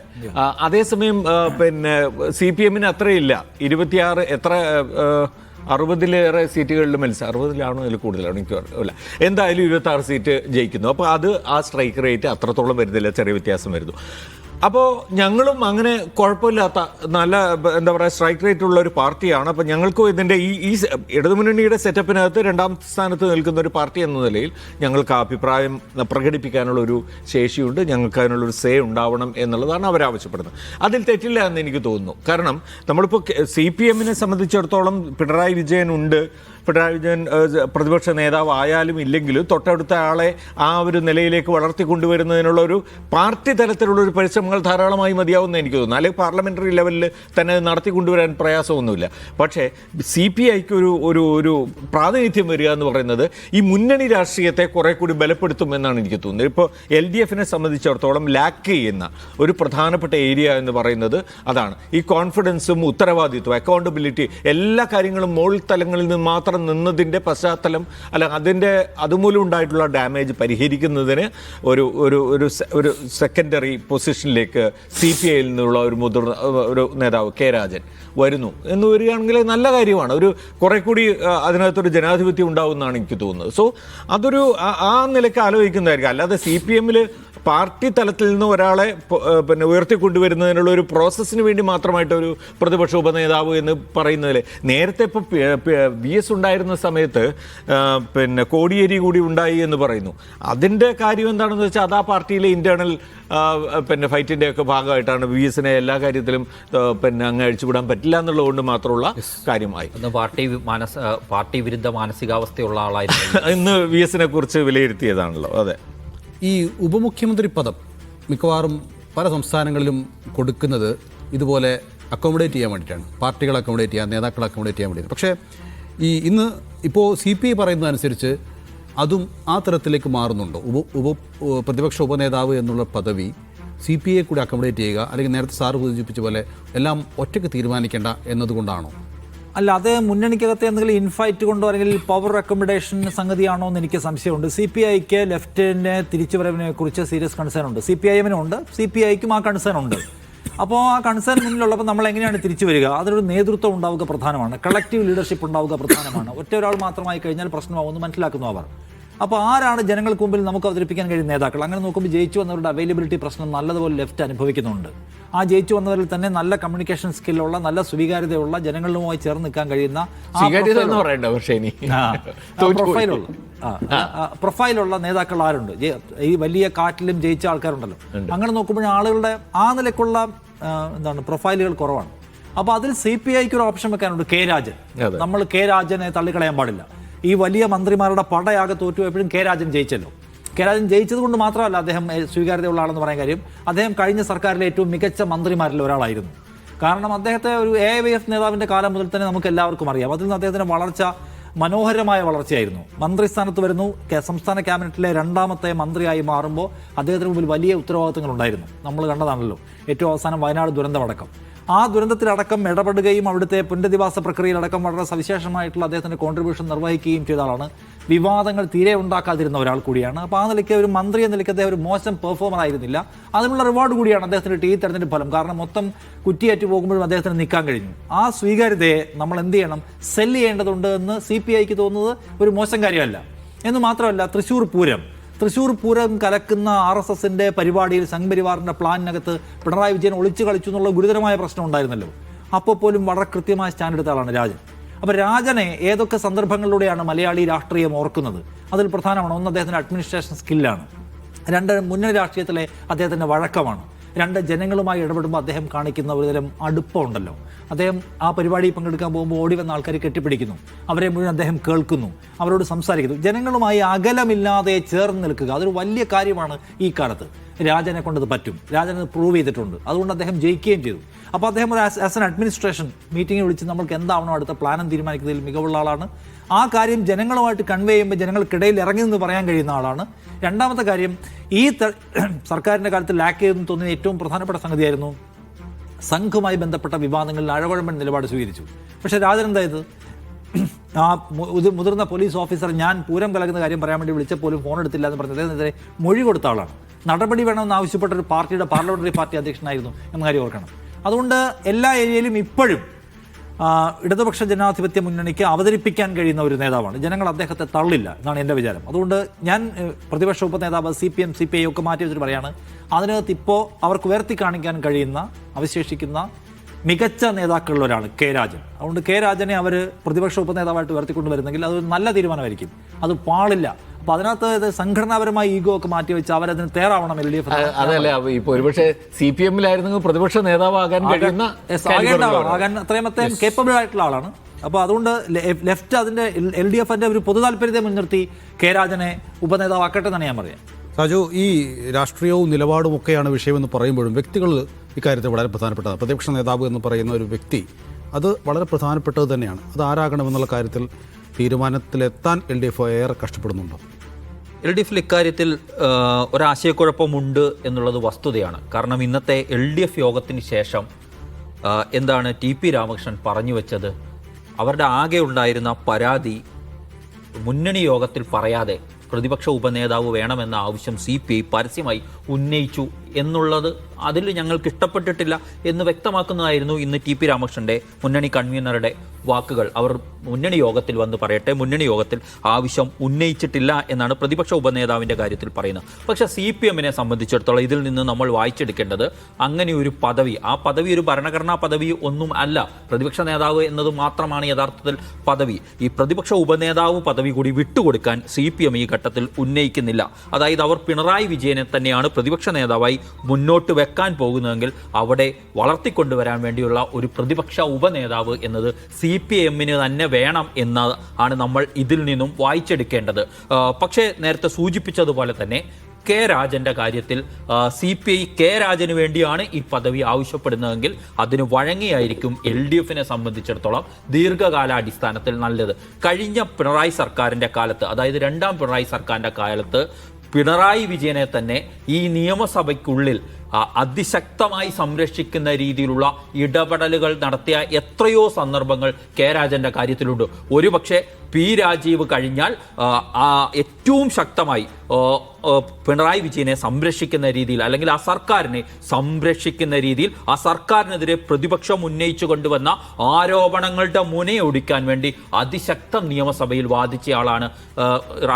അതേസമയം CPM-ന് അത്രയില്ല. 60-ലേറെ സീറ്റുകളിൽ 60-ലാണോ അതിൽ കൂടുതലാണോ എനിക്ക് അല്ല, എന്തായാലും 26 സീറ്റ് ജയിക്കുന്നു. അപ്പോൾ അത് ആ സ്ട്രൈക്ക് റേറ്റ് അത്രത്തോളം വരുന്നില്ല, ചെറിയ വ്യത്യാസം വരുന്നു. അപ്പോൾ ഞങ്ങളും അങ്ങനെ കുഴപ്പമില്ലാത്ത നല്ല സ്ട്രൈക്ക് റേറ്റ് ഉള്ള ഒരു പാർട്ടിയാണ്. അപ്പോൾ ഞങ്ങൾക്കും ഇതിൻ്റെ ഈ ഇടതുമുന്നണിയുടെ സെറ്റപ്പിനകത്ത് രണ്ടാമത്തെ സ്ഥാനത്ത് നിൽക്കുന്ന ഒരു പാർട്ടി എന്ന നിലയിൽ ഞങ്ങൾക്ക് അഭിപ്രായം പ്രകടിപ്പിക്കാനുള്ള ഒരു ശേഷിയുണ്ട്. ഞങ്ങൾക്ക് അതിനുള്ളൊരു സേ ഉണ്ടാവണം എന്നുള്ളതാണ് അവരാവശ്യപ്പെടുന്നത്. അതിൽ തെറ്റില്ല എന്ന് എനിക്ക് തോന്നുന്നു. കാരണം നമ്മളിപ്പോൾ CPM-നെ സംബന്ധിച്ചിടത്തോളം പിണറായി വിജയൻ ഉണ്ട്. പിണറായി വിജയൻ പ്രതിപക്ഷ നേതാവ് ആയാലും ഇല്ലെങ്കിലും തൊട്ടടുത്ത ആളെ ആ ഒരു നിലയിലേക്ക് വളർത്തിക്കൊണ്ടുവരുന്നതിനുള്ള ഒരു പാർട്ടി തലത്തിലുള്ള ഒരു പരിശ്രമങ്ങൾ ധാരാളമായി മതിയാവുമെന്ന് എനിക്ക് തോന്നുന്നു. അല്ലെങ്കിൽ പാർലമെന്ററി ലെവലിൽ തന്നെ നടത്തിക്കൊണ്ടുവരാൻ പ്രയാസമൊന്നുമില്ല. പക്ഷേ CPIക്ക് ഒരു പ്രാതിനിധ്യം വരിക എന്ന് പറയുന്നത് ഈ മുന്നണി രാഷ്ട്രീയത്തെ കുറെ കൂടി ബലപ്പെടുത്തുമെന്നാണ് എനിക്ക് തോന്നുന്നത്. ഇപ്പോൾ LDF-നെ സംബന്ധിച്ചിടത്തോളം ലാക്ക് ചെയ്യുന്ന ഒരു പ്രധാനപ്പെട്ട ഏരിയ എന്ന് പറയുന്നത് അതാണ്. ഈ കോൺഫിഡൻസും ഉത്തരവാദിത്വം, അക്കൗണ്ടബിലിറ്റി, എല്ലാ കാര്യങ്ങളും മോൾ തലങ്ങളിൽ നിന്ന് മാത്രം നിന്നതിൻ്റെ പശ്ചാത്തലം അതുമൂലം ഉണ്ടായിട്ടുള്ള ഡാമേജ് പരിഹരിക്കുന്നതിന് ഒരു സെക്കൻഡറി പൊസിഷനിലേക്ക് CPIയിൽ നിന്നുള്ള ഒരു മുതിർന്ന ഒരു നേതാവ് K. രാജൻ വരുന്നു എന്ന് വരികയാണെങ്കിൽ നല്ല കാര്യമാണ്. കുറെ കൂടി അതിനകത്തൊരു ജനാധിപത്യം ഉണ്ടാവുമെന്നാണ് എനിക്ക് തോന്നുന്നത്. സോ അതൊരു ആ നിലയ്ക്ക് ആലോചിക്കുന്നതായിരിക്കും. അല്ലാതെ CPM-ൽ പാർട്ടി തലത്തിൽ നിന്ന് ഒരാളെ ഉയർത്തിക്കൊണ്ടുവരുന്നതിനുള്ള ഒരു പ്രോസസ്സിന് വേണ്ടി മാത്രമായിട്ട് ഒരു പ്രതിപക്ഷ ഉപനേതാവ് എന്ന് പറയുന്നതിൽ നേരത്തെ ഇപ്പോൾ VS ഉണ്ടായിരുന്ന സമയത്ത് കോടിയേരി കൂടി ഉണ്ടായി എന്ന് പറയുന്നു. അതിൻ്റെ കാര്യം എന്താണെന്ന് വെച്ചാൽ അത് ആ പാർട്ടിയിലെ ഇന്റേണൽ ഫൈറ്റിൻ്റെ ഒക്കെ ഭാഗമായിട്ടാണ്. VS-നെ എല്ലാ കാര്യത്തിലും അങ്ങ് അഴിച്ചുവിടാൻ പറ്റില്ല എന്നുള്ളതുകൊണ്ട് മാത്രമുള്ള കാര്യമായി. പാർട്ടി വിരുദ്ധ മാനസികാവസ്ഥയുള്ള ആളായിരുന്നു ഇന്ന് VS-നെ കുറിച്ച് വിലയിരുത്തിയതാണല്ലോ. അതെ, ഈ ഉപമുഖ്യമന്ത്രി പദം മിക്കവാറും പല സംസ്ഥാനങ്ങളിലും കൊടുക്കുന്നത് ഇതുപോലെ അക്കോമഡേറ്റ് ചെയ്യാൻ വേണ്ടിയിട്ടാണ്. പാർട്ടികളെ അക്കോമഡേറ്റ് ചെയ്യാൻ, നേതാക്കളെ അക്കോമഡേറ്റ് ചെയ്യാൻ വേണ്ടിയിട്ട്. പക്ഷേ ഇപ്പോൾ CPI പറയുന്നതനുസരിച്ച് അതും ആ തരത്തിലേക്ക് മാറുന്നുണ്ടോ? പ്രതിപക്ഷ ഉപനേതാവ് എന്നുള്ള പദവി CPI കൂടി അക്കോമഡേറ്റ് ചെയ്യുക, അല്ലെങ്കിൽ നേരത്തെ സാറ് സൂചിപ്പിച്ച പോലെ എല്ലാം ഒറ്റയ്ക്ക് തീരുമാനിക്കേണ്ട എന്നതുകൊണ്ടാണോ? അല്ല, അത് മുന്നണിക്കകത്തെ എന്തെങ്കിലും ഇൻഫൈറ്റ് കൊണ്ടോ അല്ലെങ്കിൽ പവർ അക്കോമഡേഷൻ സംഗതിയാണോ എന്ന് എനിക്ക് സംശയമുണ്ട്. CPIക്ക് ലെഫ്റ്റിനെ തിരിച്ചുവരവിനെ കുറിച്ച് സീരിയസ് കൺസേൺ ഉണ്ട്. CPIM-നും ഉണ്ട്, CPIക്കും ആ കൺസേൺ ഉണ്ട്. അപ്പോൾ ആ കൺസേൺ മുന്നിലുള്ളപ്പോൾ നമ്മൾ എങ്ങനെയാണ് തിരിച്ചു വരിക? അതിനൊരു നേതൃത്വം ഉണ്ടാവുക പ്രധാനമാണ്, കളക്റ്റീവ് ലീഡർഷിപ്പ് ഉണ്ടാവുക പ്രധാനമാണ്. ഒറ്റ ഒരാൾ മാത്രമായി കഴിഞ്ഞാൽ പ്രശ്നമാവുമെന്ന് മനസ്സിലാക്കുന്നു അവർ. അപ്പോൾ ആരാണ് ജനങ്ങൾക്ക് മുമ്പിൽ നമുക്ക് അവതരിപ്പിക്കാൻ കഴിയുന്ന നേതാക്കൾ? അങ്ങനെ നോക്കുമ്പോൾ ജയിച്ചു വന്നവരുടെ അവൈലബിലിറ്റി പ്രശ്നം നല്ലതുപോലെ ലെഫ്റ്റ് അനുഭവിക്കുന്നുണ്ട്. ആ ജയിച്ചു വന്നവരിൽ തന്നെ നല്ല കമ്മ്യൂണിക്കേഷൻ സ്കില്ലുള്ള, നല്ല സ്വീകാര്യതയുള്ള, ജനങ്ങളുമായി ചേർന്ന് നിൽക്കാൻ കഴിയുന്ന പ്രൊഫൈലുള്ള നേതാക്കൾ ആരുണ്ട്? ഈ വലിയ കാറ്റിലും ജയിച്ച ആൾക്കാരുണ്ടല്ലോ. അങ്ങനെ നോക്കുമ്പോൾ ആളുകളുടെ ആ നിലയ്ക്കുള്ള പ്രൊഫൈലുകൾ കുറവാണ്. അപ്പോൾ അതിൽ CPIക്ക് ഒരു ഓപ്ഷൻ വെക്കാനുണ്ട്. K. രാജൻ. നമ്മൾ K. രാജനെ തള്ളിക്കളയാൻ പാടില്ല. ഈ വലിയ മന്ത്രിമാരുടെ പടയാകെ തോറ്റുപോയപ്പോഴും K. രാജൻ ജയിച്ചല്ലോ. K. രാജൻ ജയിച്ചത് കൊണ്ട് മാത്രമല്ല അദ്ദേഹം സ്വീകാര്യതയുള്ള ആളെന്ന് പറയാൻ കാര്യം, അദ്ദേഹം കഴിഞ്ഞ സർക്കാരിലെ ഏറ്റവും മികച്ച മന്ത്രിമാരിൽ ഒരാളായിരുന്നു. കാരണം അദ്ദേഹത്തെ ഒരു AIYF നേതാവിൻ്റെ കാലം മുതൽ തന്നെ നമുക്ക് എല്ലാവർക്കും അറിയാം. അതിൽ നിന്ന് അദ്ദേഹത്തിൻ്റെ വളർച്ച മനോഹരമായ വളർച്ചയായിരുന്നു. മന്ത്രിസ്ഥാനത്ത് വരുന്നു, സംസ്ഥാന ക്യാബിനറ്റിലെ രണ്ടാമത്തെ മന്ത്രിയായി മാറുമ്പോൾ അദ്ദേഹത്തിന് മുമ്പിൽ വലിയ ഉത്തരവാദിത്തങ്ങൾ ഉണ്ടായിരുന്നു. നമ്മൾ കണ്ടതാണല്ലോ ഏറ്റവും അവസാനം വയനാട് ദുരന്തമടക്കം. ആ ദുരന്തത്തിലടക്കം ഇടപെടുകയും അവിടുത്തെ പുനരധിവാസ പ്രക്രിയയിലടക്കം വളരെ സവിശേഷമായിട്ടുള്ള അദ്ദേഹത്തിൻ്റെ കോൺട്രിബ്യൂഷൻ നിർവഹിക്കുകയും ചെയ്ത ആളാണ്. വിവാദങ്ങൾ തീരെ ഉണ്ടാക്കാതിരുന്ന ഒരാൾ കൂടിയാണ്. അപ്പോൾ ആ നിലയ്ക്ക് ഒരു മന്ത്രി എന്ന നിലയ്ക്ക് അദ്ദേഹം ഒരു മോശം പെർഫോമർ ആയിരുന്നില്ല. അതിനുള്ള റിവാർഡ് കൂടിയാണ് അദ്ദേഹത്തിന് ഈ തെരഞ്ഞെടുപ്പ് ഫലം. കാരണം മൊത്തം കുറ്റിയേറ്റ് പോകുമ്പോഴും അദ്ദേഹത്തിന് നിൽക്കാൻ കഴിഞ്ഞു. ആ സ്വീകാര്യതയെ നമ്മൾ എന്ത് ചെയ്യണം, സെല്ല് ചെയ്യേണ്ടതുണ്ട് എന്ന് CPIക്ക് തോന്നുന്നത് ഒരു മോശം കാര്യമല്ല. എന്ന് മാത്രമല്ല, തൃശ്ശൂർ പൂരം കലക്കുന്ന RSSന്റെ പരിപാടിയിൽ സംഘപരിവാറിൻ്റെ പ്ലാനിനകത്ത് പിണറായി വിജയൻ ഒളിച്ചു കളിച്ചു എന്നുള്ള ഗുരുതരമായ പ്രശ്നം ഉണ്ടായിരുന്നല്ലോ. അപ്പോൾ പോലും വളരെ കൃത്യമായ സ്റ്റാൻഡ് എടുത്ത ആളാണ് രാജൻ. അപ്പോൾ രാജനെ ഏതൊക്കെ സന്ദർഭങ്ങളിലൂടെയാണ് മലയാളി രാഷ്ട്രീയം ഓർക്കുന്നത്? അതിൽ പ്രധാനമാണ്, ഒന്ന് അദ്ദേഹത്തിൻ്റെ അഡ്മിനിസ്ട്രേഷൻ സ്കില്ലാണ്, രണ്ട് മുന്നണി രാഷ്ട്രീയത്തിലെ അദ്ദേഹത്തിൻ്റെ വഴക്കമാണ്, രണ്ട് ജനങ്ങളുമായി ഇടപെടുമ്പോൾ അദ്ദേഹം കാണിക്കുന്ന ഒരുതരം അടുപ്പമുണ്ടല്ലോ. അദ്ദേഹം ആ പരിപാടിയിൽ പങ്കെടുക്കാൻ പോകുമ്പോൾ ഓടി വന്ന ആൾക്കാരെ കെട്ടിപ്പിടിക്കുന്നു, അവരെ മുഴുവൻ അദ്ദേഹം കേൾക്കുന്നു, അവരോട് സംസാരിക്കുന്നു. ജനങ്ങളുമായി അകലമില്ലാതെ ചേർന്ന് നിൽക്കുക അതൊരു വലിയ കാര്യമാണ് ഈ കാലത്ത്. രാജനെ കൊണ്ടത് പറ്റും, രാജനത് പ്രൂവ് ചെയ്തിട്ടുണ്ട്. അതുകൊണ്ട് അദ്ദേഹം ജയിക്കുകയും ചെയ്തു. അപ്പോൾ അദ്ദേഹം ഒരു ആസ് എൻ അഡ്മിനിസ്ട്രേഷൻ മീറ്റിംഗ് വിളിച്ച് നമ്മൾക്ക് എന്താവണോ അടുത്ത പ്ലാനും തീരുമാനിക്കുന്നതിൽ മികവുള്ള ആളാണ്. ആ കാര്യം ജനങ്ങളുമായിട്ട് കൺവേ ചെയ്യുമ്പോൾ ജനങ്ങൾക്കിടയിൽ ഇറങ്ങി നിന്ന് പറയാൻ കഴിയുന്ന ആളാണ്. രണ്ടാമത്തെ കാര്യം, ഈ സർക്കാരിൻ്റെ കാലത്ത് ലാക്ക് ചെയ്തെന്ന് തോന്നിയ ഏറ്റവും പ്രധാനപ്പെട്ട സംഗതിയായിരുന്നു സംഘവുമായി ബന്ധപ്പെട്ട വിവാദങ്ങളിൽ അഴകുഴമ്പൻ നിലപാട് സ്വീകരിച്ചു. പക്ഷേ രാജൻ എന്തായത്, ആ മുതിർന്ന പോലീസ് ഓഫീസർ ഞാൻ പൂരം കലക്കുന്ന കാര്യം പറയാൻ വേണ്ടി വിളിച്ചപ്പോലും ഫോൺ എടുത്തില്ല എന്ന് പറഞ്ഞത് അദ്ദേഹത്തിനെതിരെ മൊഴി കൊടുത്ത ആളാണ്. നടപടി വേണമെന്ന് ആവശ്യപ്പെട്ട ഒരു പാർട്ടിയുടെ പാർലമെന്ററി പാർട്ടി അധ്യക്ഷനായിരുന്നു എന്ന കാര്യം ഓർക്കണം. അതുകൊണ്ട് എല്ലാ ഏരിയയിലും ഇപ്പോഴും ഇടതുപക്ഷ ജനാധിപത്യ മുന്നണിക്ക് അവതരിപ്പിക്കാൻ കഴിയുന്ന ഒരു നേതാവാണ്. ജനങ്ങൾ അദ്ദേഹത്തെ തള്ളില്ല എന്നാണ് എൻ്റെ വിചാരം. അതുകൊണ്ട് ഞാൻ പ്രതിപക്ഷ ഉപനേതാവ് CPM CPI ഒക്കെ മാറ്റി വെച്ചിട്ട് പറയാണ്, അതിനകത്ത് ഇപ്പോൾ അവർക്ക് ഉയർത്തി കാണിക്കാൻ കഴിയുന്ന അവശേഷിക്കുന്ന മികച്ച നേതാക്കളിൽ ഒരാൾ K. രാജൻ. അതുകൊണ്ട് K. രാജനെ അവർ പ്രതിപക്ഷ ഉപനേതാവായിട്ട് ഉയർത്തിക്കൊണ്ടുവരുന്നെങ്കിൽ അതൊരു നല്ല തീരുമാനമായിരിക്കും. അത് പാടില്ല. അപ്പോൾ അതിനകത്ത് സംഘടനാപരമായ ഈഗോ ഒക്കെ മാറ്റിവെച്ച് അവരതിന് തയ്യാറാവണം. LDF അതല്ല, ഇപ്പൊ ഒരുപക്ഷെ CPM-ലായിരുന്നെങ്കിൽ പ്രതിപക്ഷ നേതാവാകാൻ കഴിയുന്ന ആകാൻ അത്രയും കേപ്പബിൾ ആയിട്ടുള്ള ആളാണ്. അപ്പോൾ അതുകൊണ്ട് ലെഫ്റ്റ് അതിൻ്റെ LDFന്റെ ഒരു പൊതു താല്പര്യത്തെ മുൻനിർത്തി K. രാജനെ ഉപനേതാവാക്കട്ടെ എന്നാണ് ഞാൻ പറയാം. സാജു, ഈ രാഷ്ട്രീയവും നിലപാടും ഒക്കെയാണ് വിഷയമെന്ന് പറയുമ്പോഴും വ്യക്തികൾ ഇക്കാര്യത്തിൽ വളരെ പ്രധാനപ്പെട്ടതാണ്. പ്രതിപക്ഷ നേതാവ് എന്ന് പറയുന്ന ഒരു വ്യക്തി അത് വളരെ പ്രധാനപ്പെട്ടത് തന്നെയാണ്. അത് ആരാകണമെന്നുള്ള കാര്യത്തിൽ തീരുമാനത്തിലെത്താൻ LDF ഏറെ കഷ്ടപ്പെടുന്നുണ്ടോ? LDFൽ ഇക്കാര്യത്തിൽ ഒരാശയക്കുഴപ്പമുണ്ട് എന്നുള്ളത് വസ്തുതയാണ്. കാരണം ഇന്നത്തെ LDF യോഗത്തിന് ശേഷം എന്താണ് TP രാമകൃഷ്ണൻ പറഞ്ഞു വെച്ചത്? അവരുടെ ആകെ ഉണ്ടായിരുന്ന പരാതി മുന്നണി യോഗത്തിൽ പറയാതെ പ്രതിപക്ഷ ഉപനേതാവ് വേണമെന്ന ആവശ്യം CPI പരസ്യമായി ഉന്നയിച്ചു എന്നുള്ളത് അതിൽ ഞങ്ങൾക്ക് ഇഷ്ടപ്പെട്ടിട്ടില്ല എന്ന് വ്യക്തമാക്കുന്നതായിരുന്നു ഇന്ന് TP രാമകൃഷ്ണന്റെ മുന്നണി കൺവീനറുടെ വാക്കുകൾ. അവർ മുന്നണി യോഗത്തിൽ വന്ന് പറയട്ടെ, മുന്നണി യോഗത്തിൽ ആവശ്യം ഉന്നയിച്ചിട്ടില്ല എന്നാണ് പ്രതിപക്ഷ ഉപനേതാവിൻ്റെ കാര്യത്തിൽ പറയുന്നത്. പക്ഷേ CPM-നെ സംബന്ധിച്ചിടത്തോളം ഇതിൽ നിന്ന് നമ്മൾ വായിച്ചെടുക്കേണ്ടത് അങ്ങനെ ഒരു പദവി, ആ പദവി ഒരു ഭരണഘടനാ പദവി ഒന്നും അല്ല. പ്രതിപക്ഷ നേതാവ് എന്നത് മാത്രമാണ് യഥാർത്ഥത്തിൽ പദവി. ഈ പ്രതിപക്ഷ ഉപനേതാവ് പദവി കൂടി വിട്ടുകൊടുക്കാൻ CPM ഈ ഘട്ടത്തിൽ ഉന്നയിക്കുന്നില്ല. അതായത് അവർ പിണറായി വിജയനെ തന്നെയാണ് പ്രതിപക്ഷ നേതാവായി മുന്നോട്ട് വെക്കാൻ പോകുന്നതെങ്കിൽ അവിടെ വളർത്തിക്കൊണ്ടുവരാൻ വേണ്ടിയുള്ള ഒരു പ്രതിപക്ഷ ഉപനേതാവ് എന്നത് CPM-ന് തന്നെ വേണം എന്നാണ് നമ്മൾ ഇതിൽ നിന്നും വായിച്ചെടുക്കേണ്ടത്. പക്ഷേ നേരത്തെ സൂചിപ്പിച്ചതുപോലെ തന്നെ K. രാജന്റെ കാര്യത്തിൽ CPI K. രാജന് വേണ്ടിയാണ് ഈ പദവി ആവശ്യപ്പെടുന്നതെങ്കിൽ അതിന് വഴങ്ങിയായിരിക്കും LDF-നെ സംബന്ധിച്ചിടത്തോളം ദീർഘകാലാടിസ്ഥാനത്തിൽ നല്ലത്. കഴിഞ്ഞ പിണറായി സർക്കാരിൻ്റെ കാലത്ത്, അതായത് രണ്ടാം പിണറായി സർക്കാരിൻ്റെ കാലത്ത് പിണറായി വിജയനെ തന്നെ ഈ നിയമസഭയ്ക്കുള്ളിൽ അതിശക്തമായി സംരക്ഷിക്കുന്ന രീതിയിലുള്ള ഇടപെടലുകൾ നടത്തിയ എത്രയോ സന്ദർഭങ്ങൾ K. രാജന്റെ കാര്യത്തിലുണ്ട്. ഒരുപക്ഷെ P. രാജീവ് കഴിഞ്ഞാൽ ഏറ്റവും ശക്തമായി പിണറായി വിജയനെ സംരക്ഷിക്കുന്ന രീതിയിൽ, അല്ലെങ്കിൽ ആ സർക്കാരിനെ സംരക്ഷിക്കുന്ന രീതിയിൽ, ആ സർക്കാരിനെതിരെ പ്രതിപക്ഷം ഉന്നയിച്ചു കൊണ്ടുവന്ന ആരോപണങ്ങളുടെ മുനയൊടിക്കാൻ വേണ്ടി അതിശക്തം നിയമസഭയിൽ വാദിച്ചയാളാണ്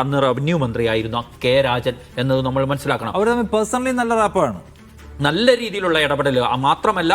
അന്ന് റവന്യൂ മന്ത്രിയായിരുന്ന K. രാജൻ എന്നത് നമ്മൾ മനസ്സിലാക്കണം. അവർ തമ്മിൽ പേഴ്സണലി നല്ല റാപ്പാണ്. നല്ല രീതിയിലുള്ള ഇടപെടൽ. മാത്രമല്ല